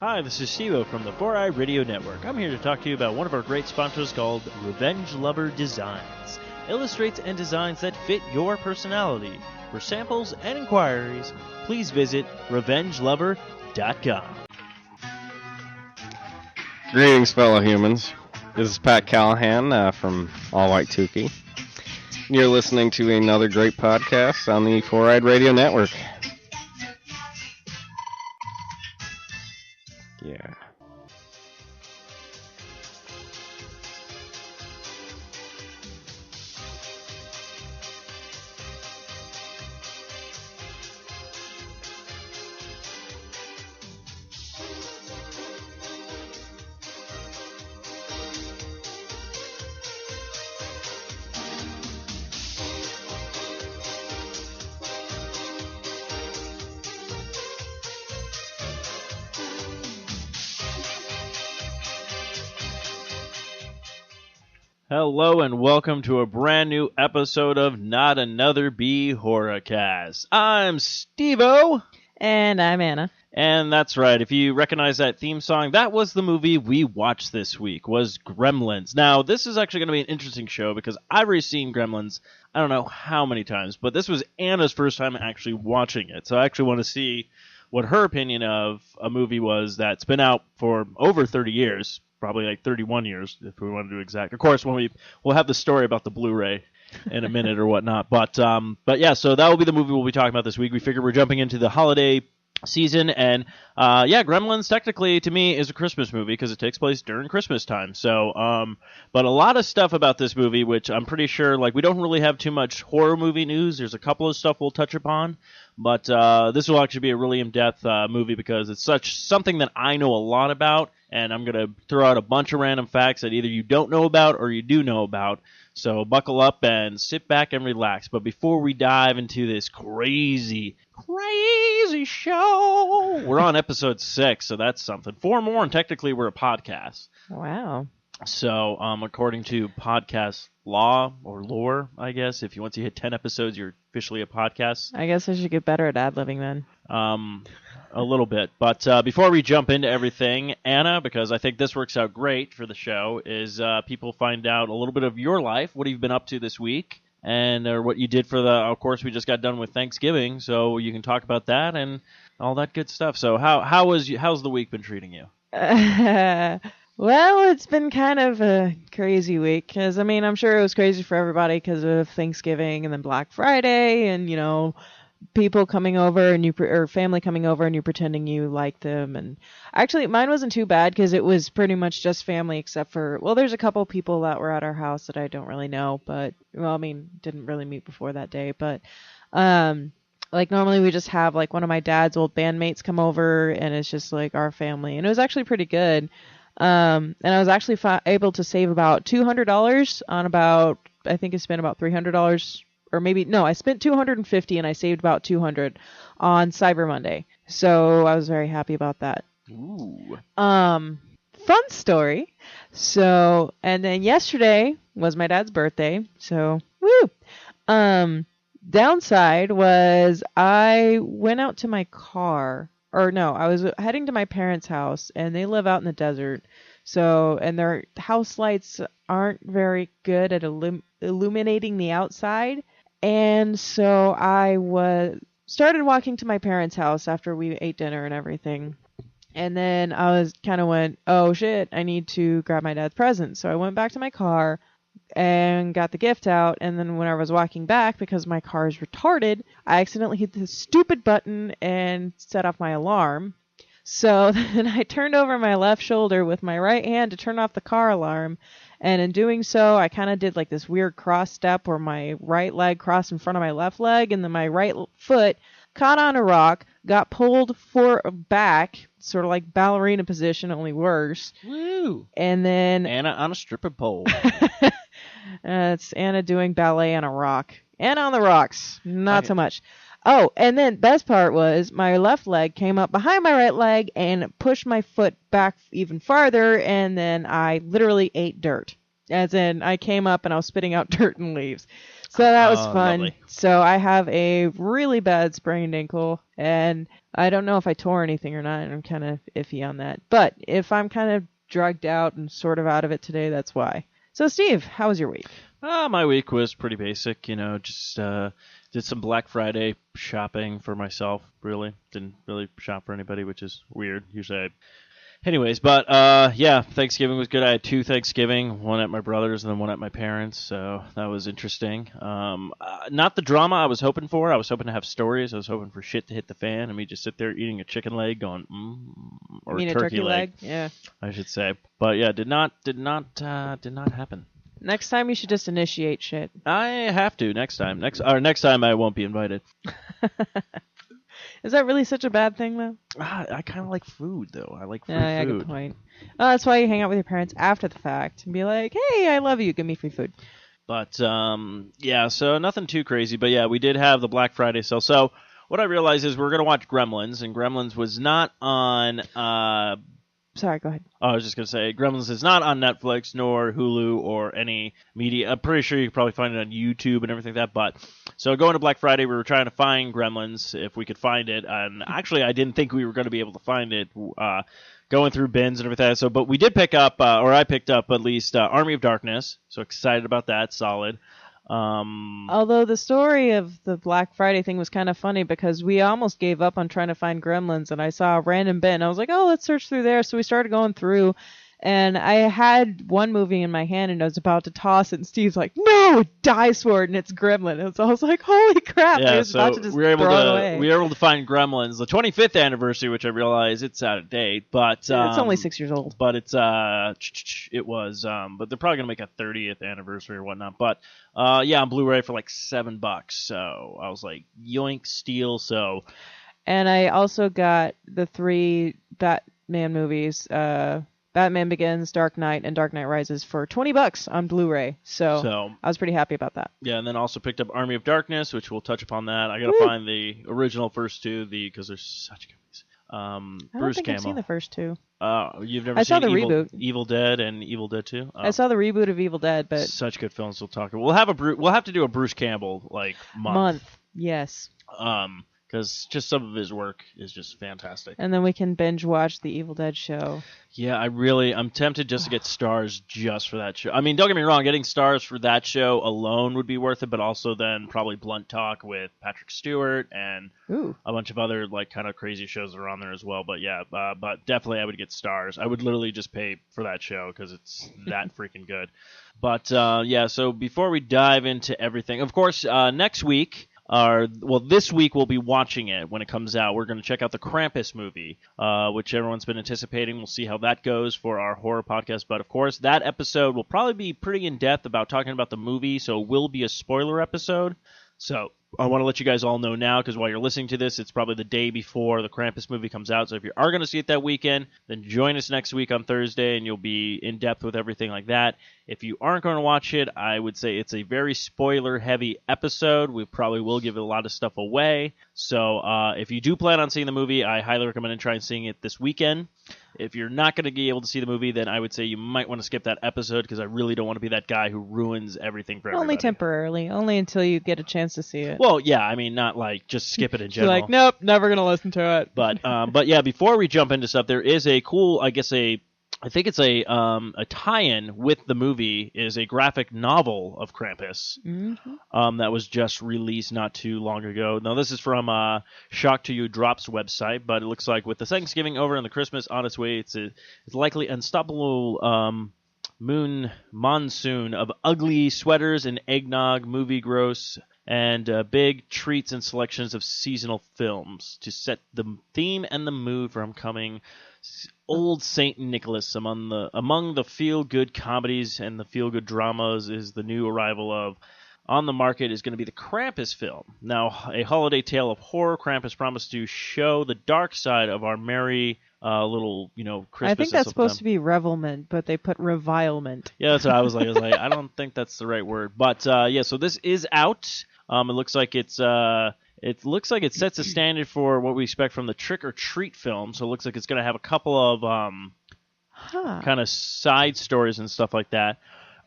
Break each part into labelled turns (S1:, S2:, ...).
S1: Hi, this is Steve from the 4i Radio Network. I'm here to talk to you about one of our great sponsors called Revenge Lover Designs. Illustrates and designs that fit your personality. For samples and inquiries, please visit revengelover.com.
S2: Greetings, fellow humans. This is Pat Callahan from All White Tukey. You're listening to another great podcast on the 4i Radio Network. Yeah.
S1: Hello and welcome to a brand new episode of Not Another B Horrorcast. I'm Steve-O.
S3: And I'm Anna.
S1: And that's right, if you recognize that theme song, that was the movie we watched this week, was Gremlins. Now, this is actually going to be an interesting show because I've already seen Gremlins, I don't know how many times, but this was Anna's first time actually watching it. So I actually want to see what her opinion of a movie was that's been out for over 30 years, probably like 31 years if we want to do exact. Of course, when we'll have the story about the Blu-ray in a minute or whatnot. But yeah, so that will be the movie we'll be talking about this week. We figure we're jumping into the holiday season, and yeah, Gremlins technically to me is a Christmas movie because it takes place during Christmas time. So but a lot of stuff about this movie, which I'm pretty sure like we don't really have too much horror movie news. There's a couple of stuff we'll touch upon, but this will actually be a really in-depth movie because it's something that I know a lot about, and I'm gonna throw out a bunch of random facts that either you don't know about or you do know about. So buckle up and sit back and relax. But before we dive into this crazy show, we're on episode 6, so that's something. 4 more, and technically we're a podcast.
S3: Wow.
S1: So according to podcast law or lore, I guess, if once you hit 10 episodes, you're officially a podcast.
S3: I guess I should get better at ad-libbing then.
S1: A little bit. But before we jump into everything, Anna, because I think this works out great for the show, is people find out a little bit of your life, what you've been up to this week, and what you did for of course, we just got done with Thanksgiving, so you can talk about that and all that good stuff. So how's the week been treating you?
S3: Well, it's been kind of a crazy week, because, I mean, I'm sure it was crazy for everybody because of Thanksgiving and then Black Friday and, you know, people coming over and or family coming over and you pretending you like them. And actually, mine wasn't too bad because it was pretty much just family except for, well, there's a couple people that were at our house that I don't really know, but, well, I mean, didn't really meet before that day, but, like normally we just have like one of my dad's old bandmates come over and it's just like our family, and it was actually pretty good. And I was actually able to save about $200 on about, I think I spent about $300, or maybe, no, I spent $250 and I saved about $200 on Cyber Monday. So I was very happy about that.
S1: Ooh.
S3: Fun story. So, and then yesterday was my dad's birthday. So, woo! Downside was I went out to my car. Or no, I was heading to my parents' house, and they live out in the desert. So, and their house lights aren't very good at illuminating the outside. And so I started walking to my parents' house after we ate dinner and everything. And then I went, oh shit, I need to grab my dad's present. So I went back to my car and got the gift out, and then when I was walking back, because my car is retarded, I accidentally hit the stupid button and set off my alarm. So then I turned over my left shoulder with my right hand to turn off the car alarm, and in doing so, I kind of did like this weird cross step where my right leg crossed in front of my left leg, and then my right foot caught on a rock, got pulled back, sort of like ballerina position, only worse.
S1: Woo!
S3: And then
S1: Anna on a stripper pole.
S3: It's Anna doing ballet on a rock. Anna on the rocks. Not
S1: Okay.
S3: so much. Oh, and then best part was my left leg came up behind my right leg and pushed my foot back even farther, and then I literally ate dirt. As in, I came up and I was spitting out dirt and leaves. So that was
S1: Oh,
S3: fun.
S1: lovely.
S3: So I have a really bad sprained ankle, and I don't know if I tore anything or not. And I'm kind of iffy on that. But if I'm kind of drugged out and sort of out of it today, that's why. So Steve, how was your week?
S1: My week was pretty basic, just did some Black Friday shopping for myself, really. Didn't really shop for anybody, which is weird. Usually Anyways, but yeah, Thanksgiving was good. I had 2 Thanksgiving, one at my brother's and then one at my parents', so that was interesting. Not the drama I was hoping for. I was hoping to have stories. I was hoping for shit to hit the fan and me just sit there eating a chicken leg going, or
S3: You mean
S1: a turkey leg,
S3: Yeah.
S1: I should say. But yeah, did not happen.
S3: Next time you should just initiate shit.
S1: I have to next time. Next time I won't be invited.
S3: Is that really such a bad thing, though?
S1: I kind of like food, though. I like free
S3: Yeah,
S1: food.
S3: good point. That's why you hang out with your parents after the fact and be like, hey, I love you, give me free food.
S1: But, yeah, so nothing too crazy. But, yeah, we did have the Black Friday sale. So what I realized is we're going to watch Gremlins, and Gremlins was not on...
S3: Sorry, go ahead.
S1: I was just going to say, Gremlins is not on Netflix, nor Hulu, or any media. I'm pretty sure you can probably find it on YouTube and everything like that. But, so going to Black Friday, we were trying to find Gremlins, if we could find it. And actually, I didn't think we were going to be able to find it, going through bins and everything. So, but we did pick up, or I picked up at least, Army of Darkness. So excited about that. Solid.
S3: Although the story of the Black Friday thing was kind of funny because we almost gave up on trying to find Gremlins, and I saw a random bin. I was like, oh, let's search through there. So we started going through, and I had one movie in my hand, and I was about to toss it, and Steve's like, no, dice for it, and it's Gremlin. And so I was like, holy crap.
S1: Yeah,
S3: I was
S1: so
S3: about to just
S1: we were able
S3: throw it
S1: to
S3: away.
S1: we were able to find Gremlins, the 25th anniversary, which I realize it's out of date, but
S3: it's only 6 years old.
S1: But it's it was but they're probably gonna make a 30th anniversary or whatnot. But yeah, on Blu-ray for like $7. So I was like, yoink, steal. So
S3: And I also got the 3 Batman movies, Batman Begins, Dark Knight, and Dark Knight Rises for $20 on Blu-ray. So I was pretty happy about that.
S1: Yeah, and then also picked up Army of Darkness, which we'll touch upon that. I gotta find the original first 2, because they're such good movies.
S3: I don't
S1: Bruce
S3: think
S1: Campbell.
S3: I've seen the first 2.
S1: You've never
S3: I
S1: seen
S3: saw the
S1: Evil,
S3: reboot.
S1: Evil Dead and Evil Dead 2?
S3: I saw the reboot of Evil Dead, but
S1: Such good films. We'll talk. We'll have to do a Bruce Campbell month.
S3: Yes.
S1: Because just some of his work is just fantastic.
S3: And then we can binge watch the Evil Dead show.
S1: Yeah, I'm tempted just to get stars just for that show. I mean, don't get me wrong, getting stars for that show alone would be worth it, but also then probably Blunt Talk with Patrick Stewart and a bunch of other kind of crazy shows that are on there as well. But yeah, but definitely I would get stars. I would literally just pay for that show because it's that freaking good. But yeah, so before we dive into everything, of course, next week. This week we'll be watching it when it comes out. We're going to check out the Krampus movie, which everyone's been anticipating. We'll see how that goes for our horror podcast. But, of course, that episode will probably be pretty in-depth about talking about the movie, so it will be a spoiler episode. So I want to let you guys all know now, because while you're listening to this, it's probably the day before the Krampus movie comes out. So if you are going to see it that weekend, then join us next week on Thursday, and you'll be in depth with everything like that. If you aren't going to watch it, I would say it's a very spoiler-heavy episode. We probably will give a lot of stuff away. So if you do plan on seeing the movie, I highly recommend trying seeing it this weekend. If you're not going to be able to see the movie, then I would say you might want to skip that episode because I really don't want to be that guy who ruins everything for everybody.
S3: Only temporarily. Only until you get a chance to see it.
S1: Well, yeah, I mean, not just skip it in
S3: You're
S1: general.
S3: like, nope, never going to listen to it.
S1: But yeah, before we jump into stuff, there is a cool, I think it's a tie-in with the movie is a graphic novel of Krampus that was just released not too long ago. Now, this is from Shock to You Drops website, but it looks like with the Thanksgiving over and the Christmas on its way, it's likely unstoppable monsoon of ugly sweaters and eggnog, movie gross, and big treats and selections of seasonal films to set the theme and the mood for upcoming Old St. Nicholas. Among the feel-good comedies and the feel-good dramas is the new arrival of on the market is going to be the Krampus film. Now, a holiday tale of horror, Krampus promised to show the dark side of our merry little, Christmas.
S3: I think that's supposed to be revelment, but they put revilement.
S1: Yeah, that's what I was like. I don't think that's the right word. But yeah, so this is out. It looks like it sets a standard for what we expect from the Trick or Treat film. So it looks like it's going to have a couple of kind of side stories and stuff like that.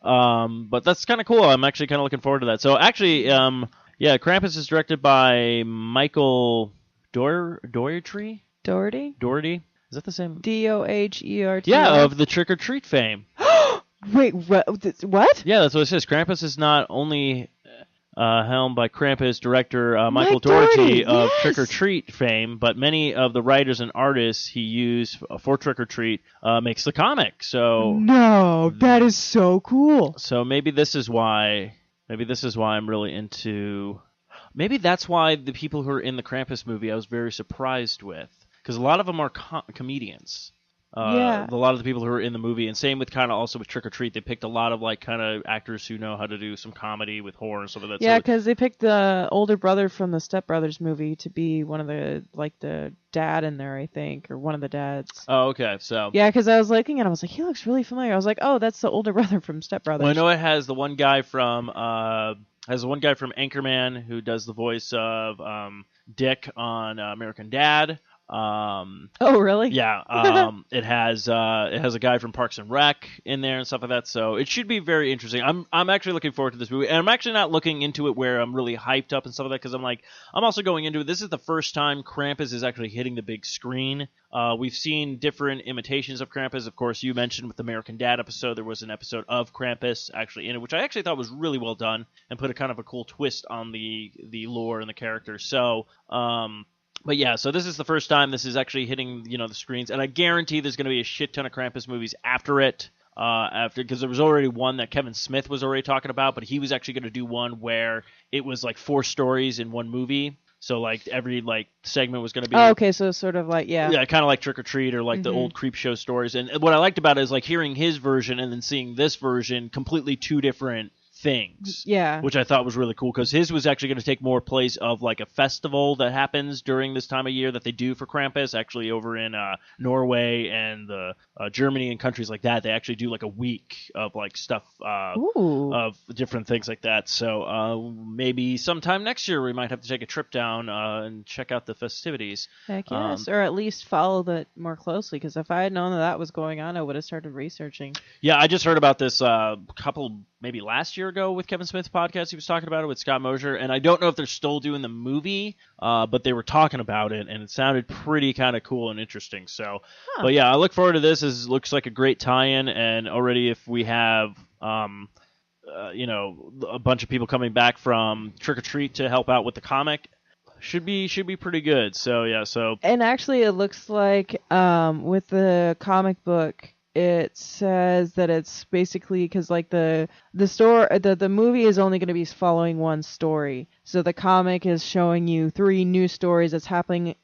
S1: But that's kind of cool. I'm actually kind of looking forward to that. So actually, yeah, Krampus is directed by Michael Dougherty.
S3: Doherty?
S1: Is that the same?
S3: Doherty.
S1: Yeah, of the Trick or Treat fame.
S3: Wait, what?
S1: Yeah, that's what it says. Krampus is not only helmed by Krampus director Michael
S3: Mike Dougherty,
S1: Dougherty of
S3: yes!
S1: Trick or Treat fame, but many of the writers and artists he used for Trick or Treat makes the comic. So
S3: No, that is so cool.
S1: So maybe this is why I'm really into. Maybe that's why the people who are in the Krampus movie I was very surprised with, because a lot of them are comedians.
S3: Yeah.
S1: A lot of the people who are in the movie, and same with kind of also with Trick or Treat, they picked a lot of like kind of actors who know how to do some comedy with horror and stuff like that.
S3: Yeah,
S1: So,
S3: because they picked the older brother from the Step Brothers movie to be one of the dad in there, I think, or one of the dads.
S1: oh, okay. So
S3: Yeah, because I was looking and I was like, he looks really familiar. I was like, oh, that's the older brother from Step Brothers.
S1: well, I know it has the one guy from Anchorman who does the voice of Dick on American Dad.
S3: Oh, really?
S1: Yeah, it has a guy from Parks and Rec in there and stuff like that, so it should be very interesting. I'm actually looking forward to this movie, and I'm actually not looking into it where I'm really hyped up and stuff like that, because I'm also going into it. This is the first time Krampus is actually hitting the big screen. We've seen different imitations of Krampus. Of course, you mentioned with the American Dad episode, there was an episode of Krampus actually in it, which I actually thought was really well done and put a kind of a cool twist on the lore and the characters. So, but yeah, so this is the first time this is actually hitting, the screens, and I guarantee there's going to be a shit ton of Krampus movies after it. Because there was already one that Kevin Smith was already talking about, but he was actually going to do one where it was like 4 stories in one movie. So like every like segment was going to be.
S3: Oh, okay, so sort of like
S1: yeah, kind of like Trick or Treat or like the old Creep Show stories. And what I liked about it is like hearing his version and then seeing this version, completely 2 different things.
S3: Yeah.
S1: Which I thought was really cool, because his was actually going to take more place of like a festival that happens during this time of year that they do for Krampus, actually over in Norway and Germany and countries like that. They actually do like a week of like stuff of different things like that. So maybe sometime next year we might have to take a trip down and check out the festivities.
S3: Heck yes, or at least follow that more closely, because if I had known that was going on, I would have started researching.
S1: Yeah, I just heard about this maybe last year ago with Kevin Smith's podcast. He was talking about it with Scott Mosier, and I don't know if they're still doing the movie, but they were talking about it, and it sounded pretty kind of cool and interesting. So, But yeah, I look forward to this. It looks like a great tie-in, and already if we have a bunch of people coming back from Trick or Treat to help out with the comic, should be pretty good. So yeah,
S3: and actually it looks like with the comic book, it says that it's basically because like the movie is only going to be following one story, so the comic is showing you 3 new stories that's happening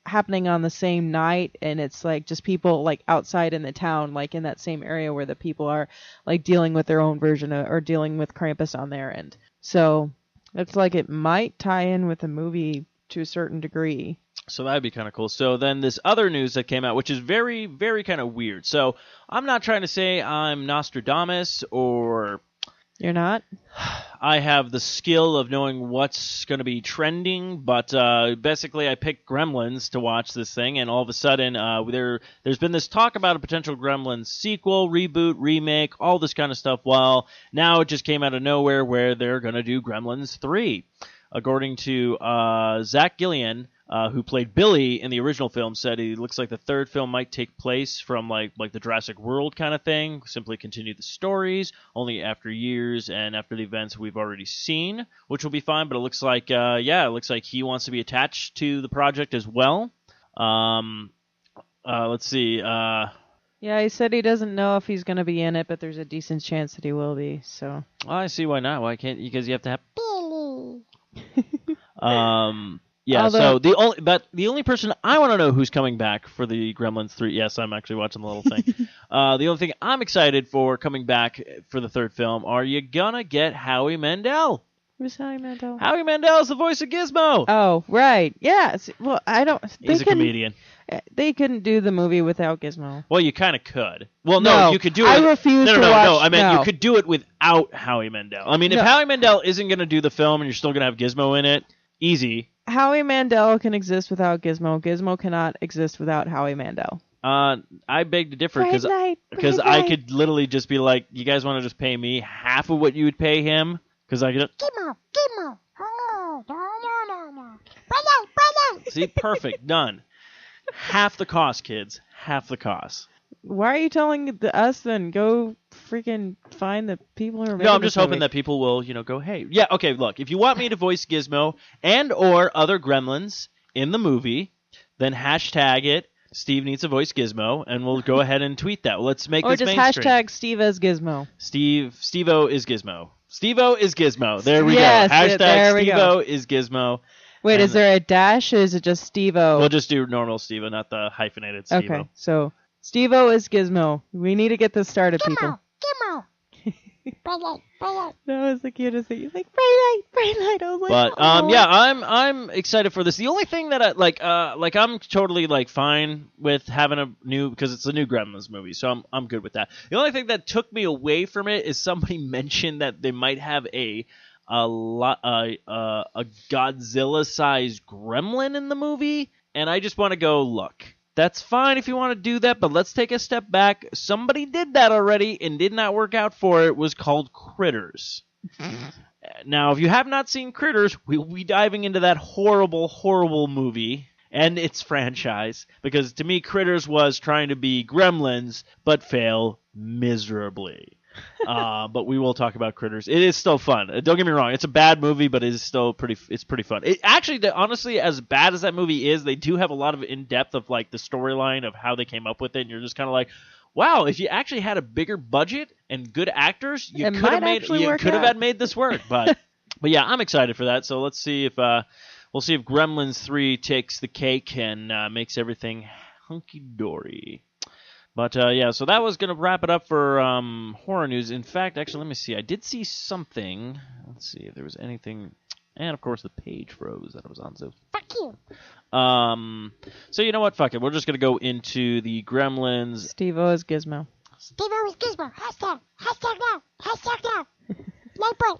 S3: on the same night, and it's like just people like outside in the town, like in that same area where the people are like dealing with their own version or dealing with Krampus on their end. So it's like it might tie in with the movie to a certain degree.
S1: So that'd be kind of cool. So then this other news that came out, which is very, very kind of weird. So I'm not trying to say I'm Nostradamus or...
S3: You're not?
S1: I have the skill of knowing what's going to be trending, but basically I picked Gremlins to watch this thing, and all of a sudden there's been this talk about a potential Gremlins sequel, reboot, remake, all this kind of stuff. Well, now it just came out of nowhere where they're going to do Gremlins 3. According to Zach Gillian, who played Billy in the original film, said he looks like the 3rd film might take place from like the Jurassic World kind of thing, simply continue the stories, only after years and after the events we've already seen, which will be fine. But it looks like, it looks like he wants to be attached to the project as well. Let's see.
S3: Yeah, he said he doesn't know if he's going to be in it, but there's a decent chance that he will be. So.
S1: Well, I see why not. Why can't? Because you have to have Billy. Yeah,
S3: although,
S1: so the only person I want to know who's coming back for the Gremlins 3. Yes, I'm actually watching the little thing. The only thing I'm excited for coming back for the 3rd film, are you gonna get Howie Mandel?
S3: Who's Howie Mandel?
S1: Howie Mandel is the voice of Gizmo.
S3: Oh, right. Yeah. Well, I don't.
S1: He's a comedian.
S3: They couldn't do the movie without Gizmo.
S1: Well, you kind of could. Well, no, you could do it.
S3: I refuse to watch.
S1: No, I mean, you could do it without Howie Mandel. I mean, if Howie Mandel isn't going to do the film and you're still going to have Gizmo in it, easy.
S3: Howie Mandel can exist without Gizmo. Gizmo cannot exist without Howie Mandel.
S1: I beg to differ
S3: Bright light,
S1: because
S3: bright
S1: I
S3: light.
S1: could literally just be like, you guys want to just pay me half of what you would pay him? Because I could
S4: Gizmo. Oh, no. Brother.
S1: see, perfect, done. Half the cost, kids. Half the cost.
S3: Why are you telling us then? Go freaking find the people who are making
S1: No, I'm just
S3: this
S1: hoping
S3: movie.
S1: that people will, go, hey, yeah, okay, look, if you want me to voice Gizmo and or other gremlins in the movie, then hashtag it, Steve needs to voice Gizmo, and we'll go ahead and tweet that. Let's make
S3: Or
S1: this
S3: just
S1: mainstream.
S3: hashtag Steve as Gizmo.
S1: Steve-O is Gizmo. Steve-O is Gizmo. There we
S3: Yes,
S1: go. Hashtag
S3: there we go.
S1: Steve-O is Gizmo.
S3: Wait,
S1: And-
S3: is there a dash or is it just Steve-O?
S1: We'll just do normal Steve-O, not the hyphenated Steve-O.
S3: Okay, so Steve-O is Gizmo. We need to get this started, people.
S4: Gizmo. Brother.
S3: That was the cutest thing. He's like, bright light. I was like,
S1: But
S3: "Aw."
S1: yeah, I'm excited for this. The only thing that I like I'm totally like fine with having a new, because it's a new Gremlins movie, so I'm good with that. The only thing that took me away from it is somebody mentioned that they might have a Godzilla-sized gremlin in the movie, and I just want to go, look, that's fine if you want to do that, but let's take a step back. Somebody did that already and did not work out for it. It was called Critters. Now, if you have not seen Critters, we will be diving into that horrible, horrible movie and its franchise, because to me, Critters was trying to be Gremlins, but fail miserably. But we will talk about Critters. It is still fun. Don't get me wrong; it's a bad movie, but it is still pretty fun. It actually, honestly, as bad as that movie is, they do have a lot of in depth of like the storyline of how they came up with it, and you're just kind of like, wow, if you actually had a bigger budget and good actors, you
S3: It
S1: could
S3: might
S1: have made
S3: actually work out.
S1: had made this work. But yeah, I'm excited for that. So let's see if we'll see if Gremlins 3 takes the cake and makes everything hunky dory. But yeah, so that was gonna wrap it up for horror news. In fact, actually, let me see. I did see something. Let's see if there was anything. And of course, the page froze that I was on. So
S4: Fuck you.
S1: so you know what? Fuck it. We're just gonna go into the Gremlins.
S3: Steve-O is Gizmo.
S4: Steve-O is Gizmo. Hashtag now. Light bright.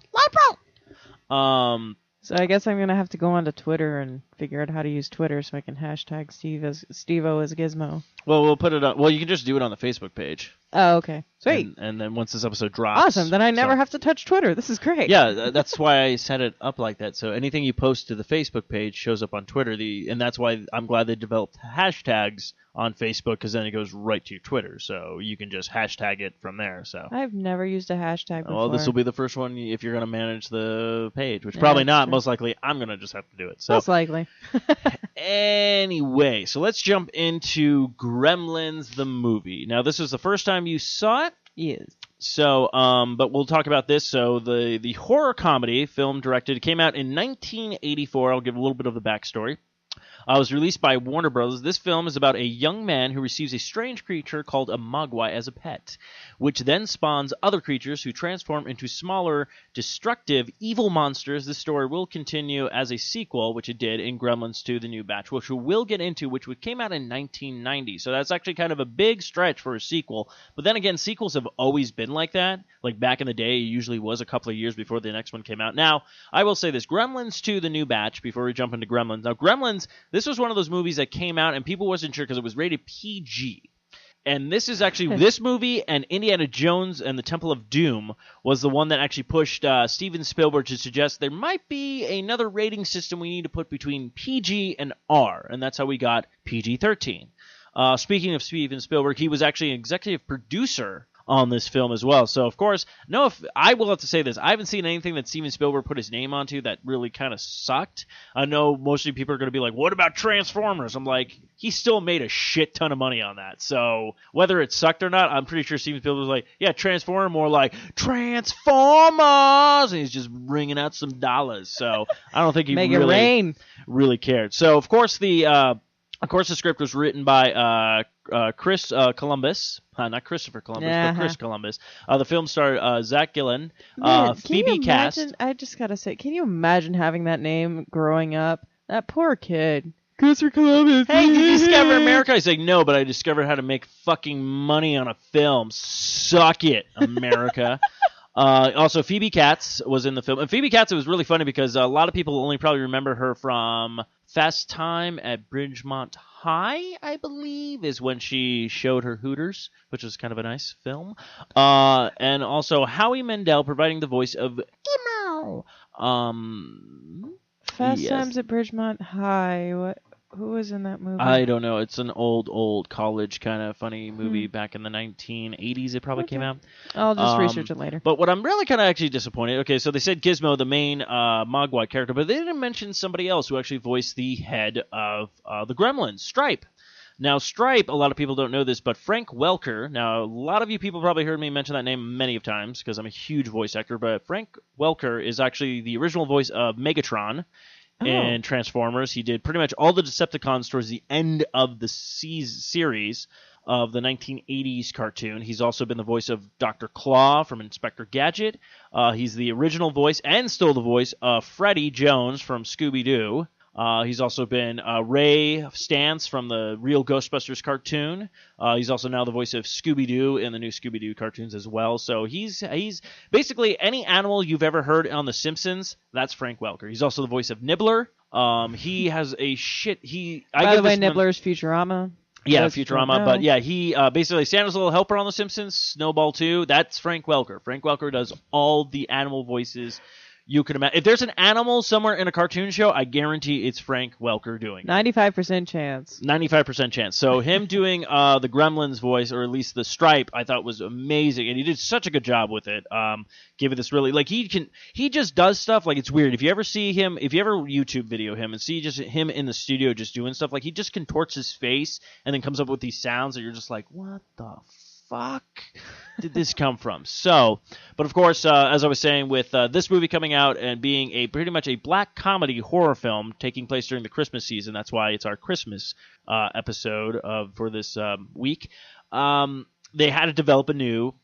S3: So I guess I'm gonna have to go onto Twitter and figure out how to use Twitter so I can hashtag Steve-O as Gizmo.
S1: Well, we'll put it on. Well, you can just do it on the Facebook page.
S3: Oh, okay. Sweet.
S1: And then once this episode drops.
S3: Awesome. Then I never
S1: so-
S3: have to touch Twitter. This is great.
S1: Yeah, that's why I set it up like that. So anything you post to the Facebook page shows up on Twitter. And that's why I'm glad they developed hashtags on Facebook, because then it goes right to your Twitter. So you can just hashtag it from there. So.
S3: I've never used a hashtag before.
S1: Well, this will be the first one if you're going to manage the page, which
S3: Yeah,
S1: probably
S3: that's
S1: not.
S3: true.
S1: Most likely, I'm going to just have to do it. So
S3: Most likely.
S1: anyway, so let's jump into Gremlins the movie. Now, this is the first time you saw it.
S3: Yes.
S1: So, but we'll talk about this. So, the horror comedy film directed came out in 1984. I'll give a little bit of the backstory. It was released by Warner Bros. This film is about a young man who receives a strange creature called a mogwai as a pet, which then spawns other creatures who transform into smaller, destructive, evil monsters. This story will continue as a sequel, which it did in Gremlins 2: The New Batch, which we will get into, which came out in 1990. So that's actually kind of a big stretch for a sequel. But then again, sequels have always been like that. Like back in the day, it usually was a couple of years before the next one came out. Now, I will say this, Gremlins 2: The New Batch, before we jump into Gremlins. Now, Gremlins, this was one of those movies that came out and people wasn't sure because it was rated PG. And this is actually, this movie and Indiana Jones and the Temple of Doom was the one that actually pushed Steven Spielberg to suggest there might be another rating system we need to put between PG and R. And that's how we got PG-13. Speaking of Steven Spielberg, he was actually an executive producer on this film as well. So, of course, I will have to say this. I haven't seen anything that Steven Spielberg put his name onto that really kind of sucked. I know mostly people are going to be like, what about Transformers? I'm like, he still made a shit ton of money on that. So, whether it sucked or not, I'm pretty sure Steven Spielberg was like, yeah, Transformer, more like Transformers! And he's just bringing out some dollars. So, I don't think he
S3: Make it rain.
S1: really cared. So, of course, the script was written by Chris Columbus, not Christopher Columbus, but Chris Columbus. The film starred Zach Gillen,
S3: Man,
S1: Phoebe Cast.
S3: I just gotta say, can you imagine having that name growing up? That poor kid. Christopher Columbus.
S1: Hey, you discovered America? He's like, no, but I discovered how to make fucking money on a film. Suck it, America. Also, Phoebe Katz was in the film. And Phoebe Katz, it was really funny because a lot of people only probably remember her from Fast Time at Bridgemont High, I believe, is when she showed her Hooters, which was kind of a nice film. And also Howie Mandel providing the voice of
S4: Gizmo.
S3: Fast
S1: Yes.
S3: Times at Bridgemont High. Who was in that movie?
S1: I don't know. It's an old college kind of funny movie back in the 1980s. It probably came out.
S3: I'll just research it later.
S1: But what I'm really kind of actually disappointed. Okay, so they said Gizmo, the main Mogwai character, but they didn't mention somebody else who actually voiced the head of the Gremlins, Stripe. Now, Stripe, a lot of people don't know this, but Frank Welker. Now, a lot of you people probably heard me mention that name many of times because I'm a huge voice actor. But Frank Welker is actually the original voice of Megatron. In Transformers. He did pretty much all the Decepticons towards the end of the series of the 1980s cartoon. He's also been the voice of Dr. Claw from Inspector Gadget. He's the original voice and still the voice of Freddy Jones from Scooby-Doo. He's also been Ray Stantz from the Real Ghostbusters cartoon. He's also now the voice of Scooby-Doo in the new Scooby-Doo cartoons as well. So he's basically any animal you've ever heard on The Simpsons, that's Frank Welker. He's also the voice of Nibbler. He has a shit...
S3: By the way, Nibbler's Futurama.
S1: Yeah, Futurama. But yeah, he basically Santa's little helper on The Simpsons, Snowball 2, that's Frank Welker. Frank Welker does all the animal voices you could imagine. If there's an animal somewhere in a cartoon show, I guarantee it's Frank Welker doing it.
S3: 95% chance.
S1: 95% chance. So him doing the Gremlins voice, or at least the Stripe, I thought was amazing, and he did such a good job with it. Give it this really he just does stuff like it's weird. If you ever see him, if you ever YouTube video him and see just him in the studio just doing stuff, like he just contorts his face and then comes up with these sounds that you're just like, what the fuck did this come from? So, but of course, as I was saying, with this movie coming out and being pretty much a black comedy horror film taking place during the Christmas season, that's why it's our Christmas episode for this week. They had to develop a new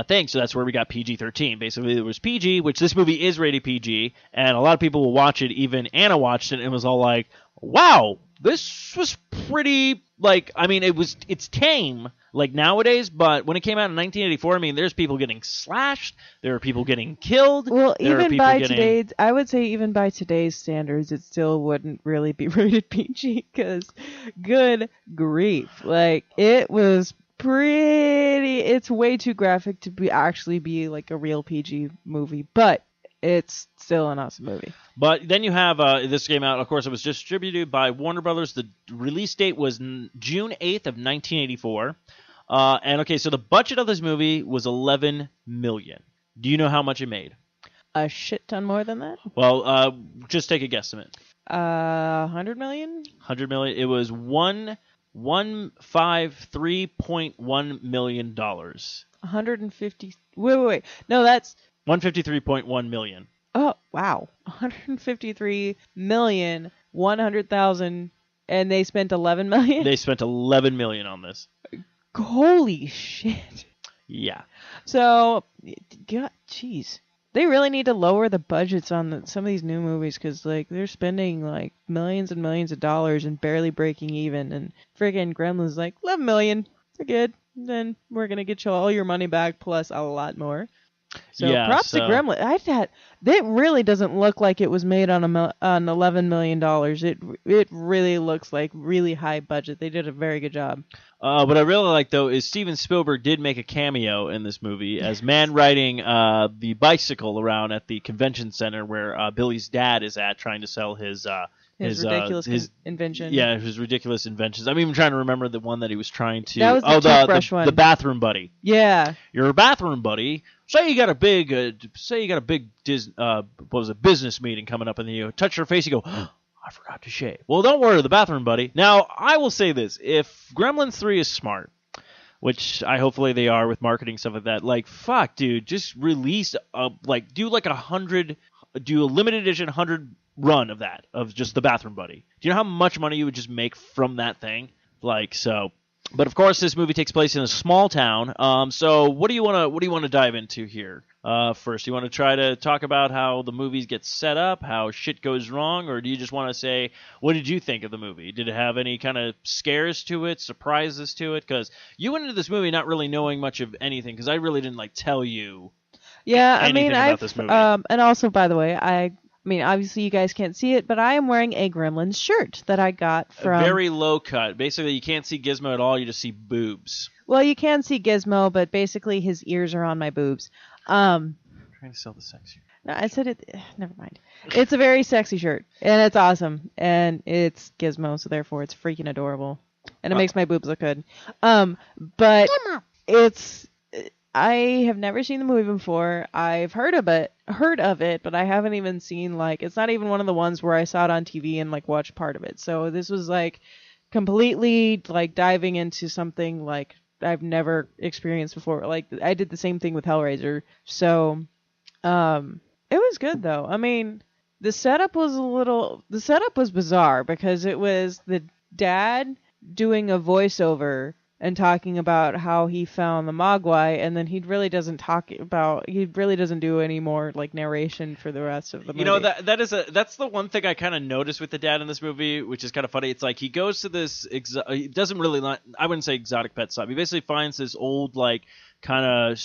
S1: thing, so that's where we got PG-13. Basically, it was PG, which this movie is rated PG, and a lot of people will watch it. Even Anna watched it and was all like, "Wow, this was pretty." Like, I mean, it's tame like nowadays, but when it came out in 1984, I mean, there's people getting slashed, there are people getting killed.
S3: Well, I would say even by today's standards, it still wouldn't really be rated PG because, good grief, like it was pretty. It's way too graphic to be like a real PG movie, but it's still an awesome movie.
S1: But then you have, this came out, of course, it was distributed by Warner Brothers. The release date was June 8th of 1984. And, okay, so the budget of this movie was $11 million. Do you know how much it made?
S3: A shit ton more than that?
S1: Well, just take a guesstimate.
S3: $100 million?
S1: $100 million. It was $153.1 million.
S3: 150. Wait. No, that's
S1: $153.1 million.
S3: Oh, wow. 153,100,000, and they spent $11 million?
S1: They spent $11 million on this.
S3: Holy shit.
S1: Yeah.
S3: So, jeez. They really need to lower the budgets on some of these new movies because, like, they're spending, like, millions and millions of dollars and barely breaking even. And friggin' Gremlins like, $11 million. They're good. Then we're going to get you all your money back plus a lot more. So
S1: yeah,
S3: props to Gremlins. That really doesn't look like it was made on $11 million. It really looks like really high budget. They did a very good job.
S1: What I really like, though, is Steven Spielberg did make a cameo in this movie as man riding the bicycle around at the convention center where Billy's dad is at trying to sell his
S3: ridiculous invention.
S1: Yeah, his ridiculous inventions. I'm even trying to remember the one that he was trying to...
S3: That was the toothbrush one.
S1: The bathroom buddy.
S3: Yeah.
S1: You're a bathroom buddy. Say you got a big business meeting coming up, and then you touch your face, you go, oh, I forgot to shave. Well, don't worry, the bathroom buddy. Now, I will say this: if Gremlins 3 is smart, which hopefully they are with marketing stuff like that, like fuck, dude, just release do a limited edition 100 run of that, of just the bathroom buddy. Do you know how much money you would just make from that thing? But of course, this movie takes place in a small town. So what do you want to dive into here? First, you want to try to talk about how the movies get set up, how shit goes wrong, or do you just want to say, what did you think of the movie? Did it have any kind of scares to it, surprises to it? Because you went into this movie not really knowing much of anything, because I really didn't tell you.
S3: Yeah,
S1: anything about this movie.
S3: And also, by the way, I I mean, obviously you guys can't see it, but I am wearing a Gremlins shirt that I got from...
S1: A very low cut. Basically, you can't see Gizmo at all. You just see boobs.
S3: Well, you can see Gizmo, but basically his ears are on my boobs.
S1: I'm trying to sell the sex.
S3: No, I said it... Never mind. It's a very sexy shirt, and it's awesome, and it's Gizmo, so therefore it's freaking adorable. And it makes my boobs look good. But it's... I have never seen the movie before. I've heard of it, but I haven't even seen, like, it's not even one of the ones where I saw it on TV and, like, watched part of it. So this was, like, completely, like, diving into something, like, I've never experienced before. Like, I did the same thing with Hellraiser. So, it was good, though. I mean, the setup was bizarre because it was the dad doing a voiceover and talking about how he found the Mogwai, and then he really doesn't do any more like narration for the rest of the movie.
S1: You know, that's the one thing I kind of noticed with the dad in this movie, which is kind of funny. It's like he goes to this he doesn't really I wouldn't say exotic pet shop. He basically finds this old like kind of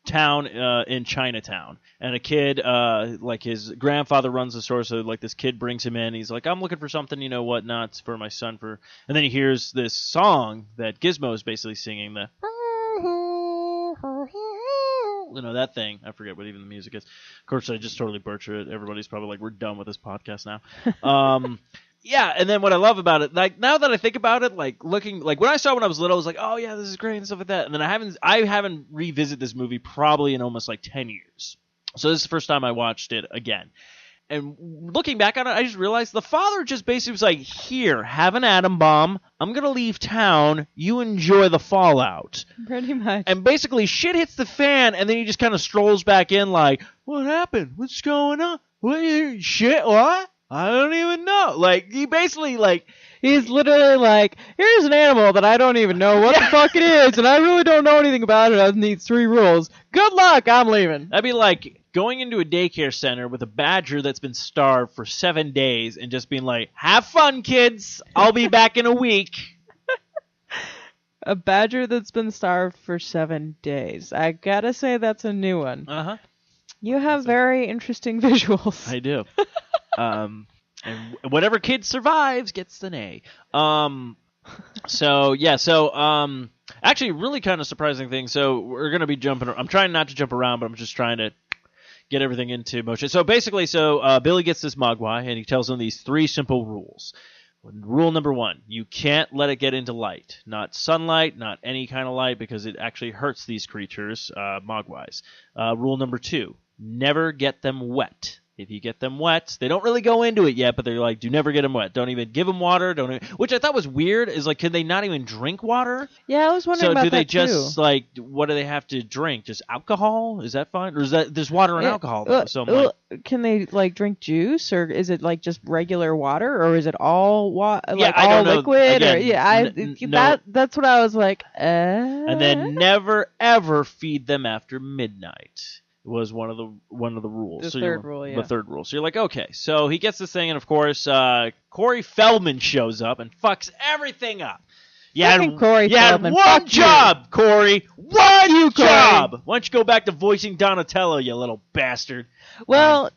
S1: town in Chinatown, and a kid like his grandfather runs the store, so like this kid brings him in. He's like, I'm looking for something, you know, whatnot for my son, and then he hears this song that Gizmo is basically singing, the you know, that thing. I forget what even the music is. Of course, I just totally butchered it. Everybody's probably like, we're done with this podcast now. Yeah, and then what I love about it, like now that I think about it, like looking, like when I saw it when I was little, I was like, oh yeah, this is great and stuff like that. And then I haven't revisited this movie probably in almost like 10 years. So this is the first time I watched it again. And looking back on it, I just realized the father just basically was like, here, have an atom bomb. I'm going to leave town. You enjoy the fallout.
S3: Pretty much.
S1: And basically shit hits the fan, and then he just kind of strolls back in like, what happened? What's going on? What? Shit, what? I don't even know. Like, he basically, like...
S3: He's literally like, here's an animal that I don't even know what the fuck it is, and I really don't know anything about it other than these 3 rules. Good luck, I'm leaving.
S1: That'd be like going into a daycare center with a badger that's been starved for 7 days and just being like, have fun, kids. I'll be back in a week.
S3: A badger that's been starved for 7 days. I gotta say that's a new one.
S1: Uh-huh.
S3: You have very interesting visuals.
S1: I do. And whatever kid survives gets an A. Actually, really kind of surprising thing. So we're going to be jumping. I'm trying not to jump around, but I'm just trying to get everything into motion. So basically, Billy gets this Mogwai, and he tells him these 3 simple rules. Rule number 1, you can't let it get into light. Not sunlight, not any kind of light, because it actually hurts these creatures, Mogwais. Rule number 2, never get them wet. If you get them wet, they don't really go into it yet, but they're like, do never get them wet. Don't even give them water. Which I thought was weird. Is like, can they not even drink water?
S3: Yeah, I was wondering about that too.
S1: So do they just like, what do they have to drink? Just alcohol? Is that fine? Or is that there's water and alcohol? Though, so
S3: can they like drink juice, or is it like just regular water, or is it all all liquid?
S1: Again,
S3: that's what I was like.
S1: And then never ever feed them after midnight. Was one of the rules.
S3: The third rule, yeah.
S1: The third rule. So you're like, okay. So he gets this thing, and of course, Corey Feldman shows up and fucks everything up. You had one job, Corey. One job. Why don't you go back to voicing Donatello, you little bastard?
S3: Well,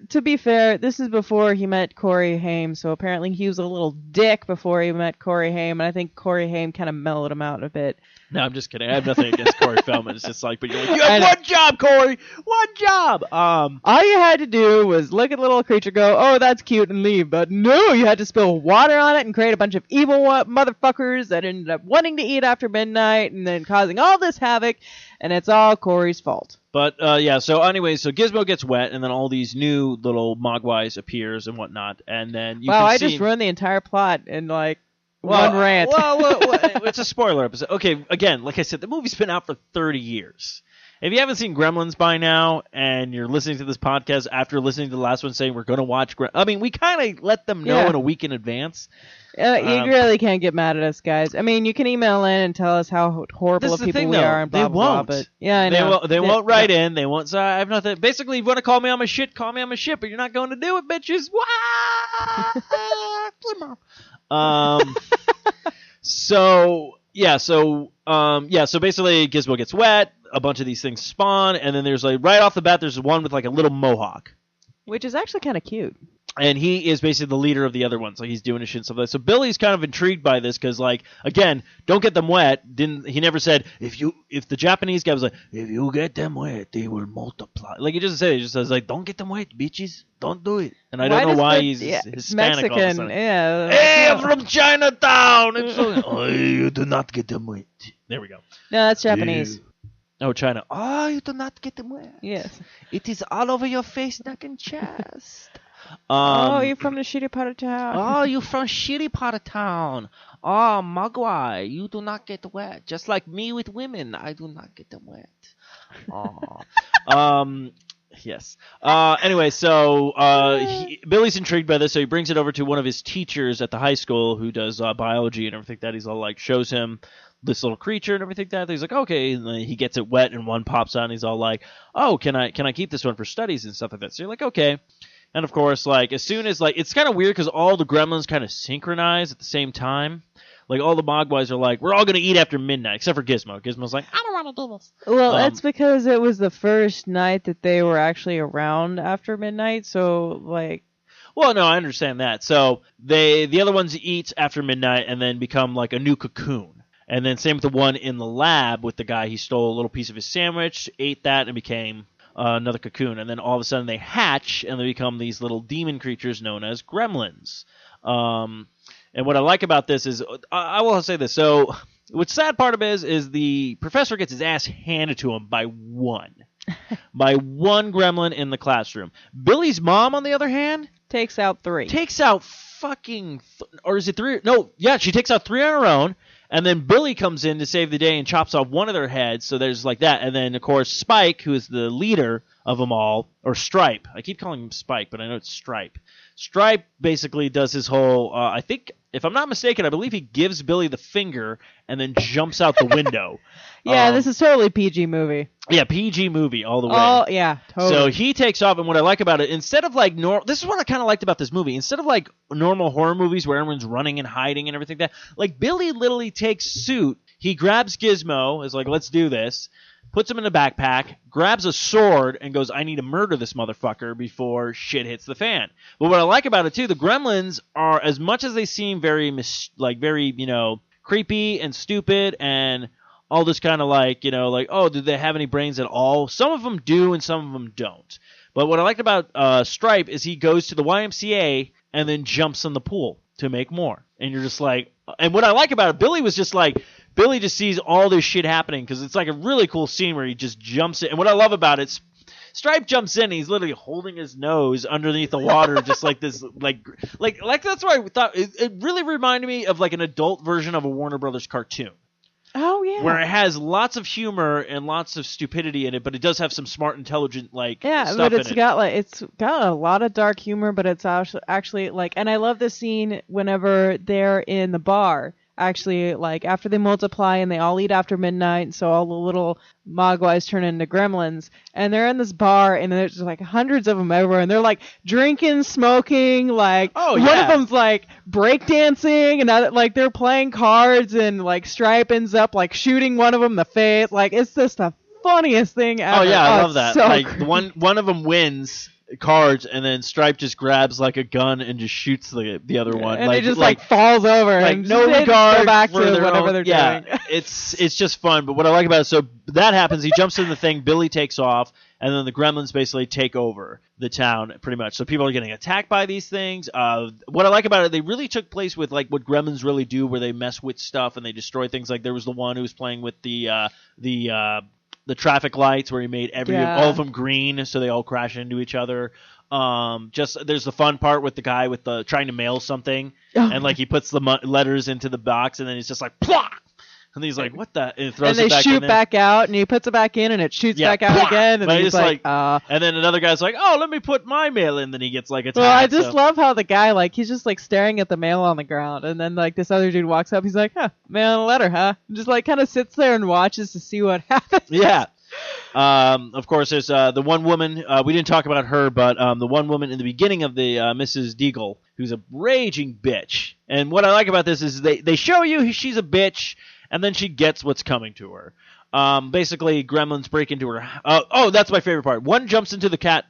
S3: to be fair, this is before he met Corey Haim, so apparently he was a little dick before he met Corey Haim, and I think Corey Haim kind of mellowed him out a bit.
S1: No, I'm just kidding. I have nothing against Corey Feldman. It's just like, but you're like, you have one job, Corey. One job.
S3: All you had to do was look at the little creature, go, oh, that's cute, and leave. But no, you had to spill water on it and create a bunch of evil motherfuckers that ended up wanting to eat after midnight and then causing all this havoc, and it's all Corey's fault.
S1: But, so Gizmo gets wet, and then all these new little Mogwais appears and whatnot, and then
S3: I just ruined the entire plot in, like, one rant.
S1: Well, it's a spoiler episode. Okay, again, like I said, the movie's been out for 30 years. If you haven't seen Gremlins by now, and you're listening to this podcast after listening to the last one saying we're going to watch we kind of let them know in a week in advance.
S3: You really can't get mad at us, guys. I mean, you can email in and tell us how horrible of people we are and blah, blah, blah. But yeah, I know.
S1: They won't write in. They won't say, I have nothing. Basically, if you want to call me on my shit, call me on my shit, but you're not going to do it, bitches. So basically Gizmo gets wet, a bunch of these things spawn, and then there's like right off the bat there's one with like a little mohawk.
S3: Which is actually kind of cute.
S1: And he is basically the leader of the other ones. Like, he's doing his shit and stuff like that. So Billy's kind of intrigued by this because, like, again, don't get them wet. He never said, if the Japanese guy was like, if you get them wet, they will multiply. Like, he doesn't say it. He just says, like, don't get them wet, bitches. Don't do it. And I don't know why he's Hispanic all of a
S3: Mexican,
S1: sudden.
S3: yeah.
S1: Hey, I'm from Chinatown. It's so, oh, you do not get them wet. There we go.
S3: No, that's Japanese.
S1: Oh, China. Oh, you do not get them wet.
S3: Yes.
S1: It is all over your face, neck, and chest.
S3: Oh, you're from the shitty part of town.
S1: Oh, you from shitty part of town. Oh, Mogwai, you do not get wet. Just like me with women, I do not get them wet. Oh. Yes. Anyway, so Billy's intrigued by this, so he brings it over to one of his teachers at the high school who does biology and everything like that. He's all like, shows him this little creature and everything like that. He's like, okay, and then he gets it wet and one pops out and he's all like, oh, can I keep this one for studies and stuff like that? So you're like, okay. And of course, like, as soon as, like, it's kind of weird because all the gremlins kind of synchronize at the same time. Like, all the Mogwais are like, we're all going to eat after midnight, except for Gizmo. Gizmo's like,
S4: I don't want to do this.
S3: Well, that's because it was the first night that they were actually around after midnight, so, like...
S1: Well, no, I understand that. So, the other ones eat after midnight and then become, like, a new cocoon. And then same with the one in the lab with the guy. He stole a little piece of his sandwich, ate that, and became... another cocoon, and then all of a sudden they hatch and they become these little demon creatures known as gremlins. And what I like about this is, I will say this. So, what's sad part of it is the professor gets his ass handed to him by one gremlin in the classroom. Billy's mom, on the other hand,
S3: Takes out 3.
S1: takes out fucking, or is it 3? No, yeah, she takes out 3 on her own. And then Billy comes in to save the day and chops off one of their heads, so there's like that. And then, of course, Spike, who is the leader of them all, or Stripe. I keep calling him Spike, but I know it's Stripe. Stripe basically does his whole, I think, if I'm not mistaken, I believe he gives Billy the finger and then jumps out the window.
S3: Yeah, this is totally PG movie.
S1: Yeah, PG movie all the way.
S3: Oh, yeah, totally.
S1: So he takes off, and what I like about it, instead of like this is what I kind of liked about this movie. Instead of like normal horror movies where everyone's running and hiding and everything like that, like Billy literally takes suit. He grabs Gizmo, is like, let's do this. Puts him in a backpack, grabs a sword, and goes, I need to murder this motherfucker before shit hits the fan. But what I like about it too, the gremlins are, as much as they seem very creepy and stupid and all this kind of like, like, oh, do they have any brains at all? Some of them do and some of them don't. But what I liked about Stripe is he goes to the YMCA and then jumps in the pool to make more. And you're just like, and what I like about it, Billy just sees all this shit happening because it's like a really cool scene where he just jumps in. And what I love about it, Stripe jumps in and he's literally holding his nose underneath the water just like this, like that's why I thought it really reminded me of like an adult version of a Warner Brothers cartoon.
S3: Oh, yeah.
S1: Where it has lots of humor and lots of stupidity in it, but it does have some smart, intelligent, stuff
S3: but
S1: in it.
S3: It's got a lot of dark humor, but it's actually like, and I love the scene whenever they're in the bar. Actually, like, after they multiply and they all eat after midnight, so all the little Mogwais turn into gremlins, and they're in this bar, and there's just, like, hundreds of them everywhere, and they're, like, drinking, smoking, like, one of them's, like, breakdancing, and like, they're playing cards, and, like, Stripe ends up, like, shooting one of them in the face. Like, it's just the funniest thing ever.
S1: Oh, yeah, I love that.
S3: So
S1: like, one of them wins cards, and then Stripe just grabs like a gun and just shoots the other one,
S3: and it just like falls over,
S1: like
S3: and
S1: no regard
S3: go back
S1: for
S3: to
S1: their
S3: whatever
S1: own,
S3: they're
S1: yeah,
S3: doing.
S1: it's just fun. But what I like about it, so that happens, he jumps in the thing, Billy takes off, and then the gremlins basically take over the town pretty much. So people are getting attacked by these things. What I like about it, they really took place with like what gremlins really do, where they mess with stuff and they destroy things. Like there was the one who was playing with the traffic lights, where he made all of them green, so they all crash into each other. There's the fun part with the guy with the trying to mail something, and like he puts the letters into the box, and then he's just like, Plah! And he's like, what the? And it throws
S3: and
S1: it
S3: they
S1: back
S3: shoot
S1: in there.
S3: back out, and he puts it back in, and it shoots back out again, and
S1: but
S3: he's like,
S1: and then another guy's like, oh, let me put my mail in. Then he gets like attacked.
S3: Well, I just love how the guy, like, he's just like staring at the mail on the ground, and then like this other dude walks up, he's like, mail and a letter, huh? And just like kind of sits there and watches to see what happens.
S1: Yeah. Of course, there's the one woman, we didn't talk about her, but the one woman in the beginning of the Mrs. Deagle, who's a raging bitch. And what I like about this is they show you she's a bitch, and then she gets what's coming to her. Basically, gremlins break into her. That's my favorite part. One jumps into the cat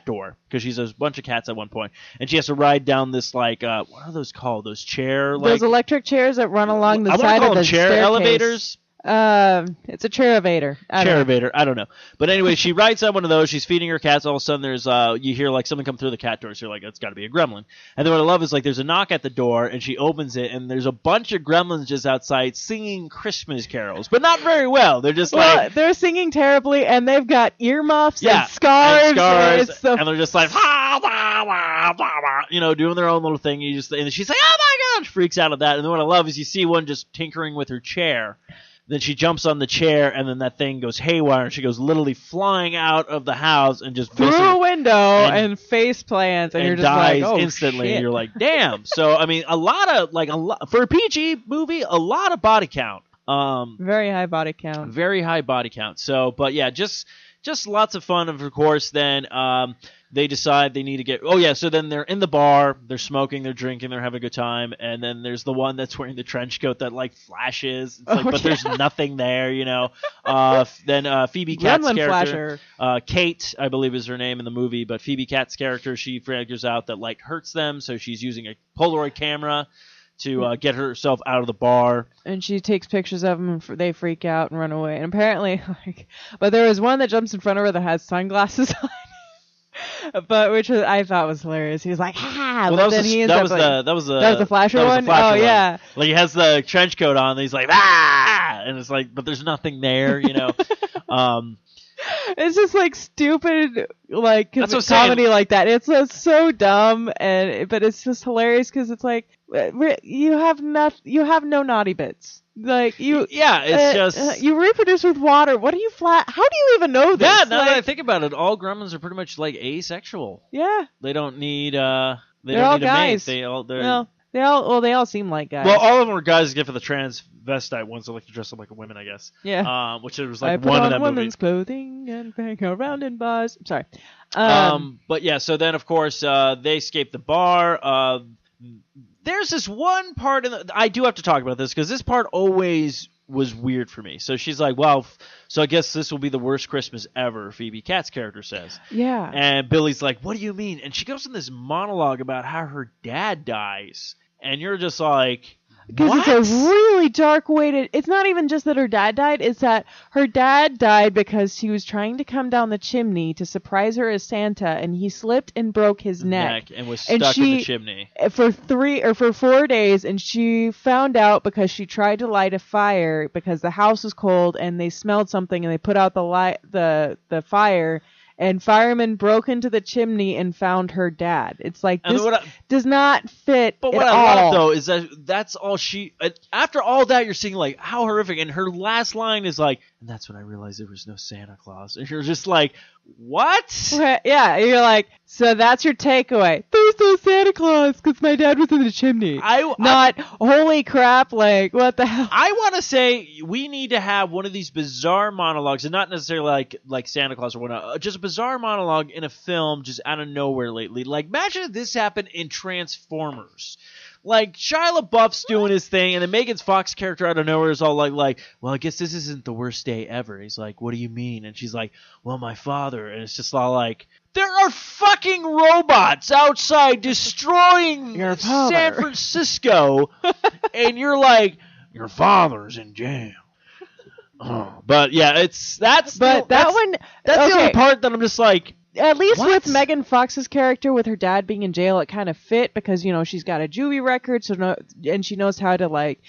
S1: door because she's a bunch of cats at one point, and she has to ride down this what are those called? Those
S3: those electric chairs that run along the side of the
S1: chair
S3: staircase.
S1: Elevators.
S3: It's a chair-evator.
S1: I don't know. But anyway, she rides on one of those. She's feeding her cats. All of a sudden, there's you hear like something come through the cat door. So you're like, it's got to be a gremlin. And then what I love is like there's a knock at the door, and she opens it, and there's a bunch of gremlins just outside singing Christmas carols, but not very well. They're just
S3: they're singing terribly, and they've got earmuffs and scarves.
S1: And they're just like, doing their own little thing. And she's like, oh my gosh, freaks out at that. And then what I love is you see one just tinkering with her chair. Then she jumps on the chair, and then that thing goes haywire, and she goes literally flying out of the house and just
S3: through a window and face plants, and you're just
S1: dies
S3: like, oh,
S1: instantly.
S3: shit.
S1: And you're like, damn. So I mean, a lot for a PG movie, a lot of body count.
S3: Very high body count.
S1: Very high body count. So, but yeah, just lots of fun. Of course, then they decide they need to get. Oh yeah, so then they're in the bar, they're smoking, they're drinking, they're having a good time, and then there's the one that's wearing the trench coat that like flashes. It's but there's nothing there, Then Phoebe Catt's character, Kate, I believe is her name in the movie, but Phoebe Catt's character, she figures out that light hurts them, so she's using a Polaroid camera to get herself out of the bar. And
S3: she takes pictures of them, and they freak out and run away. And apparently, but there was one that jumps in front of her that has sunglasses on. But which I thought was hilarious. He was like, "Ha!"
S1: Well, that was the
S3: flasher one. Yeah.
S1: Like he has the trench coat on, and he's like, "Ah!" And it's like, but there's nothing there,
S3: It's just like stupid, like
S1: that's what
S3: comedy
S1: saying.
S3: Like that. It's so dumb, but it's just hilarious because it's like you have no naughty bits. Like
S1: it's just
S3: you reproduce with water. What do you How do you even know this?
S1: Yeah, now that I think about it, all gremlins are pretty much like asexual.
S3: Yeah,
S1: they don't need
S3: they're
S1: don't
S3: all
S1: need
S3: guys.
S1: A mate.
S3: They all seem like guys.
S1: Well, all of them are guys except for the transvestite ones that like to dress up like a woman, I guess.
S3: Yeah.
S1: Which was like
S3: I
S1: one of
S3: put
S1: them
S3: on women's clothing and hang around in bars. Sorry.
S1: But yeah, so then of course they escape the bar. There's this one part I do have to talk about this because this part always was weird for me. So she's like, well, so I guess this will be the worst Christmas ever, Phoebe Catt's character says.
S3: Yeah.
S1: And Billy's like, what do you mean? And she goes in this monologue about how her dad dies. And you're just like,
S3: because it's a really dark way to... It's not even just that her dad died. It's that her dad died because he was trying to come down the chimney to surprise her as Santa, and he slipped and broke his neck.
S1: And was stuck in the chimney.
S3: For 4 days, and she found out because she tried to light a fire because the house was cold, and they smelled something, and they put out the fire... And firemen broke into the chimney and found her dad. It's like, this does not fit
S1: But what
S3: at
S1: I
S3: all.
S1: love, though, is that's all she... After all that, you're seeing, like, how horrific. And her last line is like, and that's when I realized there was no Santa Claus. And you're just like, what?
S3: Yeah, you're like, so that's your takeaway. There's no Santa Claus because my dad was in the chimney. Holy crap, like, what the hell?
S1: I want to say we need to have one of these bizarre monologues, and not necessarily like Santa Claus or whatnot, just a bizarre monologue in a film just out of nowhere lately. Like, imagine if this happened in Transformers. Like, Shia LaBeouf's doing his thing, and then Megan Fox's character out of nowhere is all like, well, I guess this isn't the worst day ever. He's like, what do you mean? And she's like, well, my father. And it's just all like, there are fucking robots outside destroying San Francisco, and you're like, your father's in jail. Oh, but yeah, that's the only part that I'm just like,
S3: at least
S1: what?
S3: with Megan Fox's character, with her dad being in jail, it kind of fit because, she's got a juvie record, and she knows how to, like,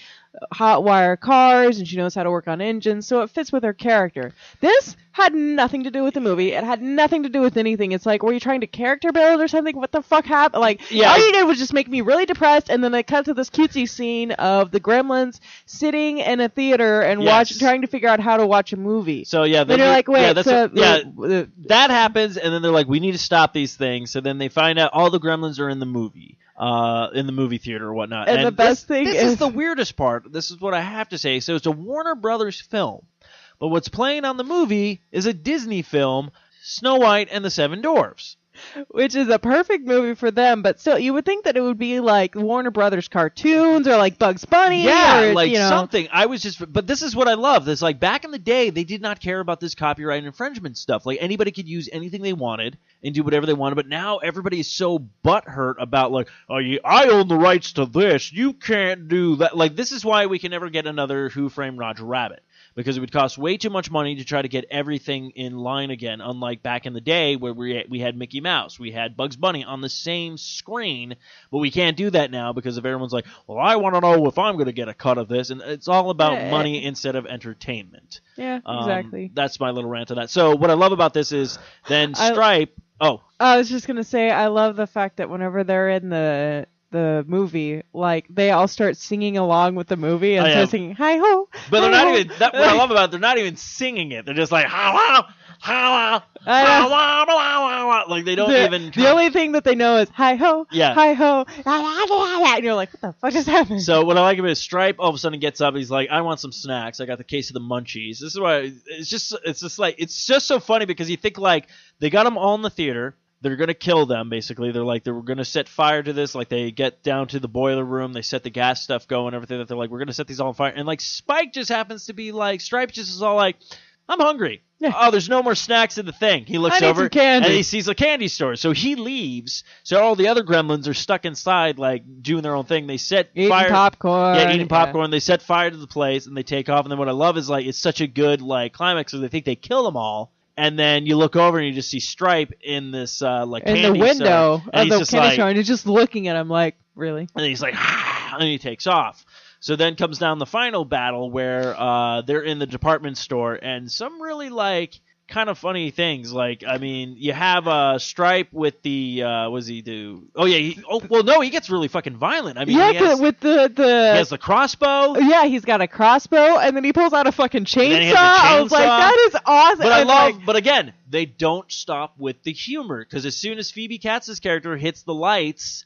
S3: hotwire cars, and she knows how to work on engines, so it fits with her character. This had nothing to do with the movie. It had nothing to do with anything. It's like, were you trying to character build or something? What the fuck happened? Like, all you did was just make me really depressed, and then they cut to this cutesy scene of the gremlins sitting in a theater and trying to figure out how to watch a movie.
S1: So yeah,
S3: then you're like, wait,
S1: that happens, and then they're like, we need to stop these things. So then they find out all the gremlins are in the movie. In the movie theater or whatnot.
S3: And the best thing
S1: is the weirdest part. This is what I have to say. So it's a Warner Brothers film, but what's playing on the movie is a Disney film, Snow White and the Seven Dwarfs.
S3: which is a perfect movie for them. But still, you would think that it would be like Warner Brothers cartoons or like Bugs Bunny.
S1: Yeah,
S3: or,
S1: like
S3: you know.
S1: something. But this is what I love. This like back in the day, they did not care about this copyright infringement stuff. Like anybody could use anything they wanted and do whatever they wanted. But now everybody is so butthurt about like, I own the rights to this. You can't do that. Like this is why we can never get another Who Framed Roger Rabbit. Because it would cost way too much money to try to get everything in line again, unlike back in the day where we had Mickey Mouse, we had Bugs Bunny on the same screen, but we can't do that now because if everyone's like, well, I want to know if I'm going to get a cut of this, and it's all about money instead of entertainment.
S3: Yeah, exactly.
S1: That's my little rant on that. So what I love about this is then Stripe...
S3: I was just going to say, I love the fact that whenever they're in the movie, like they all start singing along with the movie and start singing hi ho.
S1: But they're not even. What I love about it, they're not even singing it. They're just like hello, hello, hello, like they don't even.
S3: The only thing that they know is hi ho, hi ho, and you're like, what the fuck just happened?
S1: So what I like about is Stripe all of a sudden gets up. He's like, I want some snacks. I got the case of the munchies. This is why it's just so funny because you think like they got them all in the theater. They're going to kill them, basically. They're like, they were going to set fire to this. Like, they get down to the boiler room. They set the gas stuff going, everything. That they're like, we're going to set these all on fire. And, like, Spike just happens to be like, Stripe just is all like, I'm hungry. Yeah. Oh, there's no more snacks in the thing. He looks over and he sees a candy store. So he leaves. So all the other gremlins are stuck inside, like, doing their own thing. They set fire.
S3: Popcorn.
S1: Yeah, eating popcorn. They set fire to the place, and they take off. And then what I love is, like, it's such a good, like, climax. So they think they kill them all. And then you look over and you just see Stripe in this like
S3: in
S1: candy
S3: the window
S1: store.
S3: of the candy store, and he's just looking at him like, really?
S1: And he's like, and he takes off. So then comes down the final battle where they're in the department store, and some really like kind of funny things. Like, I mean, you have Stripe with the what does he do? Oh yeah, he gets really fucking violent. I mean,
S3: with the
S1: he has the crossbow.
S3: Yeah, he's got a crossbow, and then he pulls out a fucking chainsaw. I was like, that is awesome.
S1: But but again, they don't stop with the humor because as soon as Phoebe Katz's character hits the lights,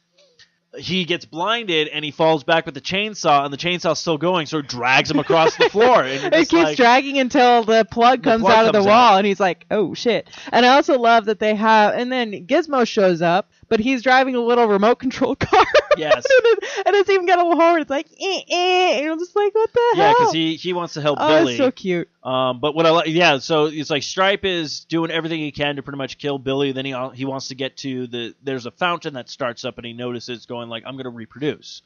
S1: he gets blinded and he falls back with the chainsaw, and the chainsaw's still going, so it drags him across the floor. And
S3: it keeps dragging until the plug comes out of the wall, and he's like, oh, shit. And I also love that they have, and then Gizmo shows up, but he's driving a little remote-controlled car.
S1: Yes.
S3: and it's even got a little horn. It's like, and I'm just like, what the hell?
S1: Yeah, because he wants to help Billy.
S3: Oh, so cute.
S1: But what I like, so it's like Stripe is doing everything he can to pretty much kill Billy. Then he wants to get to there's a fountain that starts up, and he notices going like, I'm going to reproduce.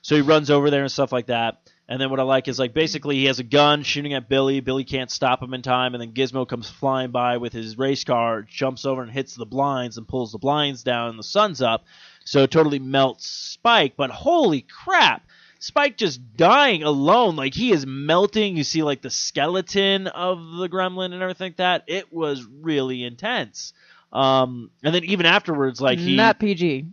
S1: So he runs over there and stuff like that. And then what I like is like basically he has a gun shooting at Billy. Billy can't stop him in time, and then Gizmo comes flying by with his race car, jumps over and hits the blinds and pulls the blinds down, and the sun's up. So it totally melts Spike. But holy crap, Spike just dying alone. Like he is melting. You see like the skeleton of the gremlin and everything like that. It was really intense. And then even afterwards, like
S3: not PG.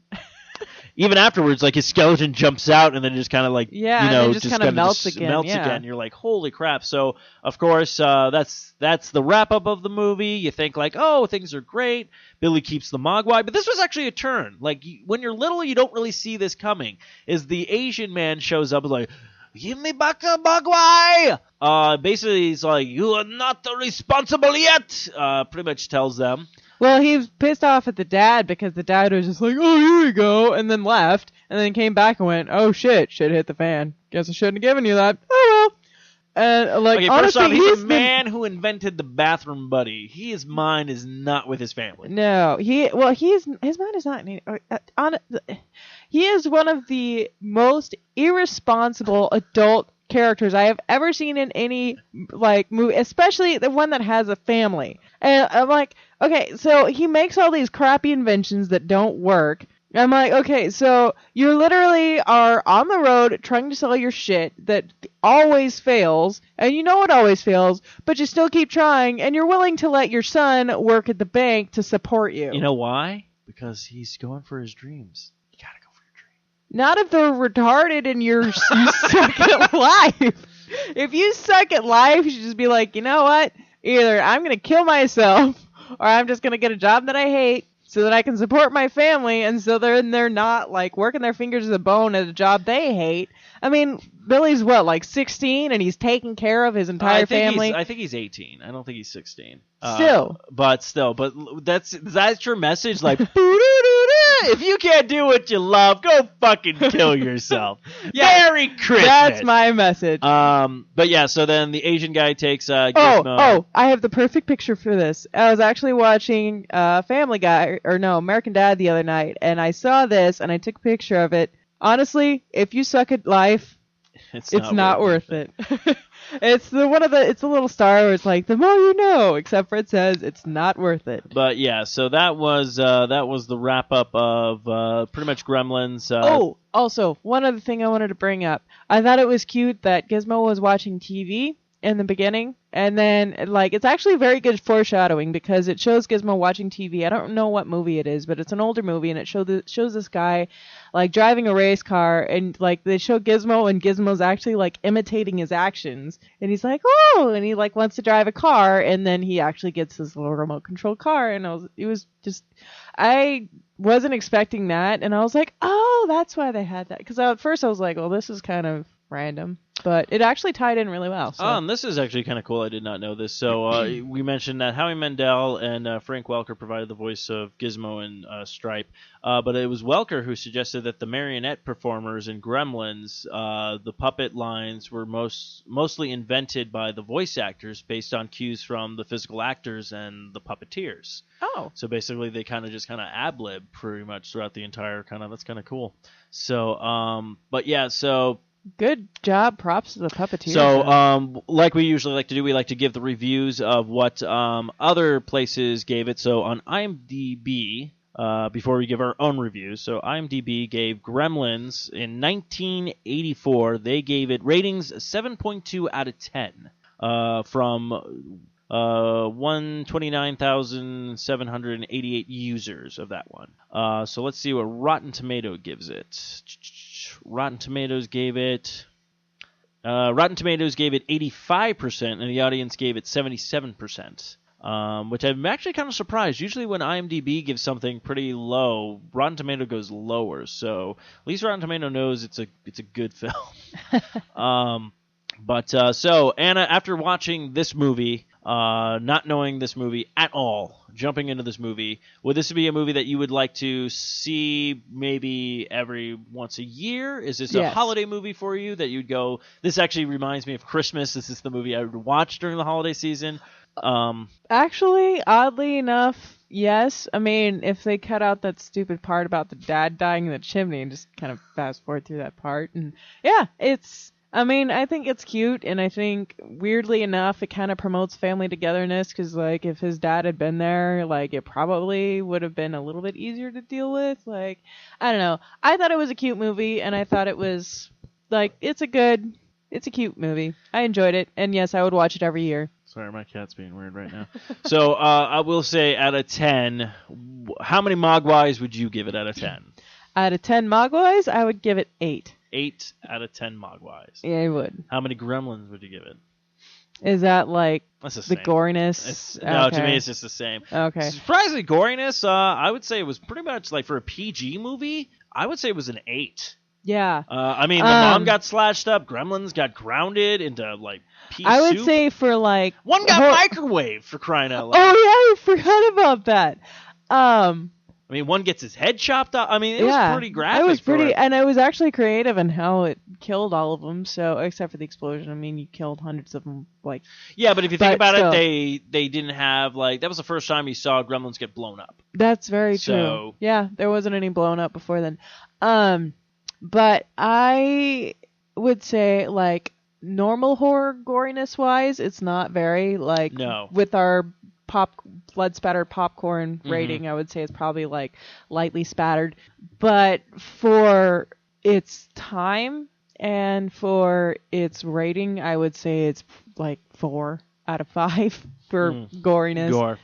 S1: Even afterwards, like his skeleton jumps out and then just kind of like
S3: just kind of melts again.
S1: Again. You're like, holy crap! So of course, that's the wrap up of the movie. You think like, oh, things are great. Billy keeps the Mogwai, but this was actually a turn. Like when you're little, you don't really see this coming. Is the Asian man shows up and like, give me back the Mogwai. Basically, he's like, you are not responsible yet. Pretty much tells them.
S3: Well, he's pissed off at the dad because the dad was just like, oh, here we go, and then left, and then came back and went, oh, shit hit the fan. Guess I shouldn't have given you that. Oh, well. And, like,
S1: okay,
S3: honestly,
S1: first off, he's the man who invented the bathroom buddy. His mind is not with his family.
S3: No, his mind is not. He is one of the most irresponsible adult characters I have ever seen in any like movie, especially the one that has a family. And I'm like, okay, so he makes all these crappy inventions that don't work. I'm like, okay, so you literally are on the road trying to sell your shit that always fails, and you know it always fails, but you still keep trying, and you're willing to let your son work at the bank to support you.
S1: You know why? Because he's going for his dreams. You gotta go for your dream.
S3: Not if they're retarded and you suck at life. If you suck at life, you should just be like, you know what? Either I'm going to kill myself, or I'm just going to get a job that I hate, so that I can support my family, and so they're not like working their fingers to the bone at a job they hate. I mean, Billy's what, like 16, and he's taking care of his entire family.
S1: I think he's 18. I don't think he's 16.
S3: Still,
S1: but that's your message, like. If you can't do what you love, go fucking kill yourself. Merry Christmas.
S3: That's my message.
S1: But yeah, so then the Asian guy takes Gizmo.
S3: Oh, I have the perfect picture for this. I was actually watching Family Guy, or no, American Dad the other night, and I saw this, and I took a picture of it. Honestly, if you suck at life, it's not worth it. It's a little star where it's like, the more you know, except for it says it's not worth it.
S1: But yeah, so that was the wrap up of pretty much Gremlins.
S3: Also, one other thing I wanted to bring up. I thought it was cute that Gizmo was watching TV in the beginning, and then like it's actually very good foreshadowing because it shows Gizmo watching TV. I don't know what movie it is, but it's an older movie, and it shows this guy like driving a race car, and like they show Gizmo, and Gizmo's actually like imitating his actions, and he's like, oh, and he like wants to drive a car, and then he actually gets this little remote control car, and I wasn't expecting that, and I was like, oh, that's why they had that, because at first I was like, well, this is kind of random, but it actually tied in really well. So.
S1: This is actually kind of cool. I did not know this. So we mentioned that Howie Mandel and Frank Welker provided the voice of Gizmo and Stripe, but it was Welker who suggested that the marionette performers in Gremlins, the puppet lines were mostly invented by the voice actors based on cues from the physical actors and the puppeteers.
S3: Oh.
S1: So basically they kind of ad-lib pretty much throughout the entire that's kind of cool. So, but yeah, so...
S3: Good job. Props to the puppeteers.
S1: So, like we usually like to do, we like to give the reviews of what other places gave it. So on IMDb, before we give our own reviews, so IMDb gave Gremlins in 1984. They gave it ratings 7.2 out of 10 from 129,788 users of that one. So let's see what Rotten Tomato gives it. Rotten Tomatoes gave it 85%, and the audience gave it 77%, which I'm actually kind of surprised. Usually when IMDb gives something pretty low, Rotten Tomato goes lower. So at least Rotten Tomato knows it's a good film. So Anna, after watching this movie, not knowing this movie at all, jumping into this movie, would this be a movie that you would like to see maybe every once a year? Is this a holiday movie for you that you'd go, this actually reminds me of Christmas, this is the movie I would watch during the holiday season?
S3: Actually, oddly enough, yes. I mean, if they cut out that stupid part about the dad dying in the chimney and just kind of fast forward through that part, and yeah, I think it's cute, and I think, weirdly enough, it kind of promotes family togetherness, because, like, if his dad had been there, like, it probably would have been a little bit easier to deal with. Like, I don't know. I thought it was a cute movie, and I thought it was, like, it's a cute movie. I enjoyed it, and yes, I would watch it every year.
S1: Sorry, my cat's being weird right now. So, I will say, out of 10, how many Mogwais would you give it out of 10?
S3: Out of 10 Mogwais, I would give it 8.
S1: 8 out of 10 Mogwais.
S3: Yeah, I would.
S1: How many Gremlins would you give it?
S3: Is that like
S1: That's
S3: the goriness?
S1: No, to me it's just the same.
S3: Okay.
S1: Surprisingly, goriness, I would say it was pretty much like for a PG movie, I would say it was an 8.
S3: Yeah.
S1: I mean, the mom got slashed up, Gremlins got grounded into like pea
S3: I would
S1: soup.
S3: say for like...
S1: One got microwaved, for crying out loud.
S3: Oh yeah, I forgot about that.
S1: I mean, one gets his head chopped off. I mean, it was pretty graphic.
S3: It was pretty, and it was actually creative in how it killed all of them. So, except for the explosion, I mean, you killed hundreds of them. Like,
S1: yeah, but if you think about it, they didn't have like that was the first time you saw Gremlins get blown up.
S3: That's very true. Yeah, there wasn't any blown up before then. But I would say like normal horror goriness wise, it's not very like with our blood spattered popcorn rating, I would say it's probably like lightly spattered, but for its time and for its rating, I would say it's like 4 out of 5 for goriness.
S1: Gore.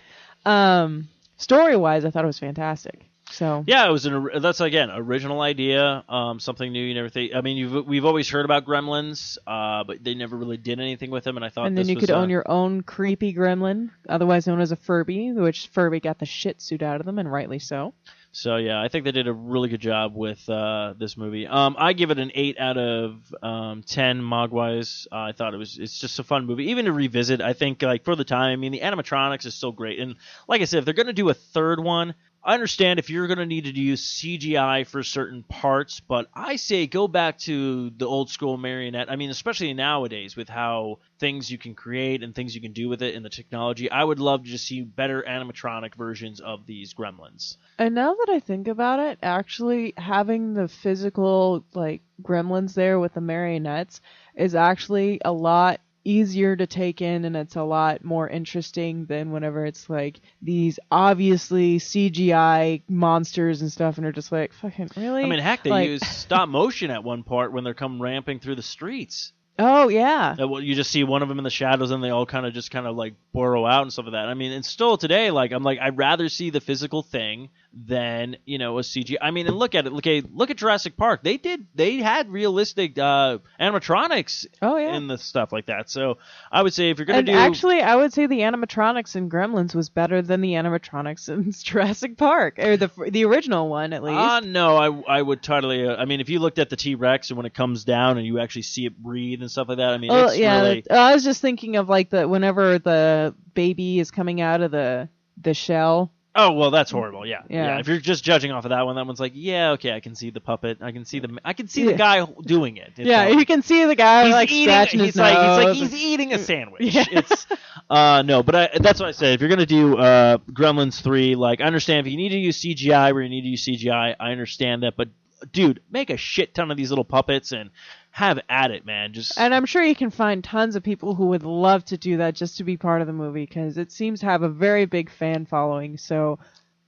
S3: Story wise, I thought it was fantastic. So
S1: Yeah, it was that's again original idea, something new. You never think. I mean, we've always heard about Gremlins, but they never really did anything with them. And I thought,
S3: and then
S1: this
S3: you
S1: was
S3: could own your own creepy gremlin, otherwise known as a Furby, which Furby got the shit suit out of them, and rightly so.
S1: So yeah, I think they did a really good job with this movie. I give it an 8 out of 10 Mogwais. I thought it's just a fun movie, even to revisit. I think like for the time, I mean, the animatronics is still great, and like I said, if they're going to do a third one, I understand if you're going to need to use CGI for certain parts, but I say go back to the old school marionette. I mean, especially nowadays with how things you can create and things you can do with it and the technology. I would love to just see better animatronic versions of these Gremlins.
S3: And now that I think about it, actually having the physical like gremlins there with the marionettes is actually a lot easier to take in, and it's a lot more interesting than whenever it's like these obviously CGI monsters and stuff, and they're just like, fucking really?
S1: I mean, heck, they
S3: like,
S1: use stop motion at one part when they're come ramping through the streets.
S3: Oh yeah.
S1: You just see one of them in the shadows, and they all kind of like burrow out and stuff like that. I mean, and still today, like I'm like I'd rather see the physical thing than a CG. I mean, and look at it. Look at Jurassic Park. They had realistic animatronics.
S3: Oh yeah.
S1: In the stuff like that. So I would say if you're gonna
S3: And actually, I would say the animatronics in Gremlins was better than the animatronics in Jurassic Park, or the original one at least.
S1: No, I would totally. I mean, if you looked at the T-Rex and when it comes down and you actually see it breathe and stuff like that, I mean, it's really.
S3: I was just thinking of like whenever the baby is coming out of the shell.
S1: Oh well, that's horrible. Yeah.
S3: Yeah.
S1: If you're just judging off of that one's like, yeah, okay, I can see the puppet. I can see the guy doing it. It's
S3: you can see the guy
S1: he's
S3: like
S1: eating,
S3: scratching his nose.
S1: He's eating a sandwich.
S3: Yeah.
S1: It's no, but that's what I said. If you're gonna do Gremlins 3, like I understand if you need to use CGI where you need to use CGI, I understand that, but dude, make a shit ton of these little puppets and have at it, man.
S3: And I'm sure you can find tons of people who would love to do that just to be part of the movie, because it seems to have a very big fan following. So,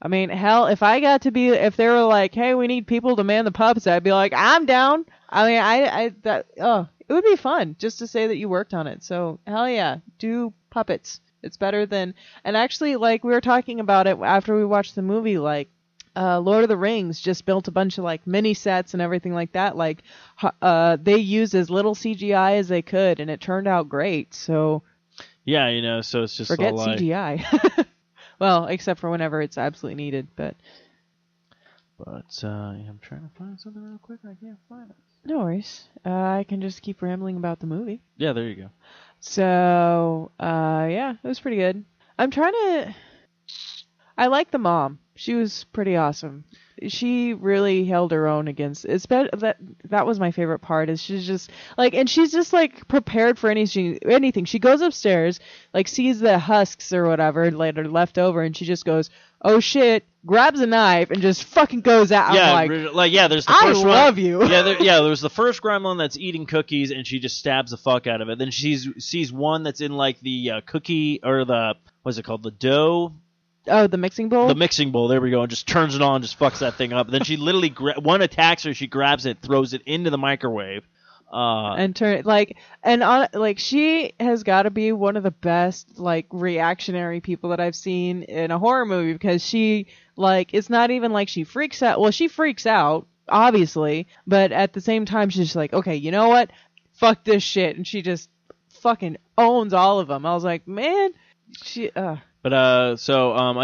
S3: I mean, hell, if they were like, hey, we need people to man the puppets, I'd be like, I'm down. I mean, it would be fun just to say that you worked on it. So, hell yeah, do puppets. It's better than, and actually, like, we were talking about it after we watched the movie, like, Lord of the Rings just built a bunch of like mini sets and everything like that. Like they used as little CGI as they could, and it turned out great. So
S1: yeah, so it's just
S3: forget
S1: like...
S3: CGI. Well, except for whenever it's absolutely needed. But
S1: I'm trying to find something real quick. I can't find it.
S3: No worries. I can just keep rambling about the movie.
S1: Yeah, there you go.
S3: So yeah, it was pretty good. I like the mom. She was pretty awesome. She really held her own against. That was my favorite part. Is she's just like, and she's just like prepared for anything. She goes upstairs, like sees the husks or whatever later left over, and she just goes, "Oh shit!" Grabs a knife and just fucking goes out.
S1: Yeah,
S3: I'm like
S1: there's the first one.
S3: I love you.
S1: There's the first gremlin that's eating cookies, and she just stabs the fuck out of it. Then she sees one that's in like the cookie or the what's it called, the dough.
S3: Oh, the mixing bowl?
S1: The mixing bowl, there we go, and just turns it on, just fucks that thing up. Then she literally, one attacks her, she grabs it, throws it into the microwave.
S3: She has got to be one of the best, like, reactionary people that I've seen in a horror movie, because she, like, it's not even like she freaks out. Well, she freaks out, obviously, but at the same time, she's just like, okay, you know what? Fuck this shit. And she just fucking owns all of them. I was like, man,
S1: But I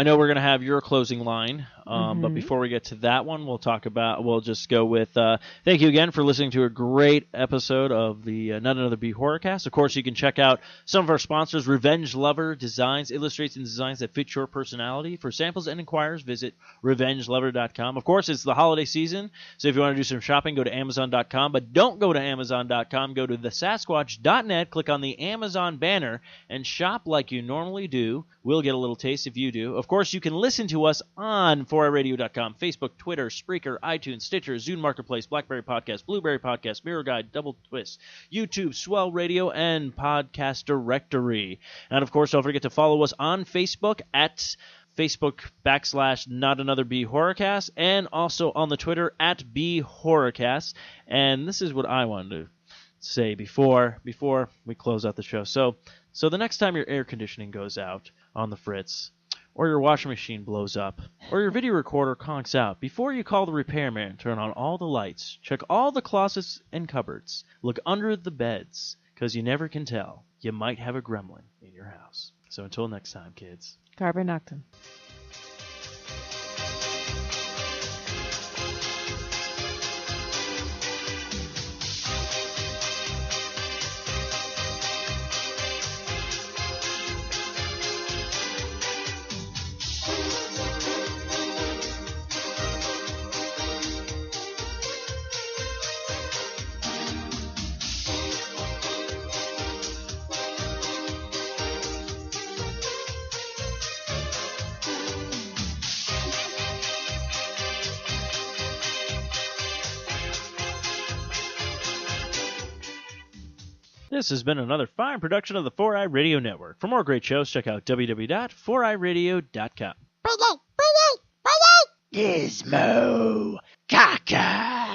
S1: know we're gonna have your closing line, but before we get to that one, we'll just go with thank you again for listening to a great episode of the Not Another Bee Horrorcast. Of course, you can check out some of our sponsors: Revenge Lover Designs, illustrates and designs that fit your personality. For samples and inquiries, visit RevengeLover.com. Of course, it's the holiday season, so if you want to do some shopping, go to Amazon.com. But don't go to Amazon.com. Go to thesasquatch.net. Click on the Amazon banner and shop like you normally do. We'll get a little taste if you do. Of course, you can listen to us on 4iRadio.com, Facebook, Twitter, Spreaker, iTunes, Stitcher, Zune Marketplace, BlackBerry Podcast, Blueberry Podcast, Mirror Guide, Double Twist, YouTube, Swell Radio, and Podcast Directory. And of course, don't forget to follow us on Facebook at Facebook.com/Not Another Bee Horrorcast, and also on the Twitter at Bee Horrorcast. And this is what I wanted to say before we close out the show. So the next time your air conditioning goes out on the fritz, or your washing machine blows up, or your video recorder conks out, before you call the repairman, turn on all the lights, check all the closets and cupboards, look under the beds, because you never can tell. You might have a gremlin in your house. So until next time, kids.
S3: Carpe Noctem.
S1: This has been another fine production of the 4i Radio Network. For more great shows, check out www.4iradio.com.
S4: Gizmo.
S1: Caca!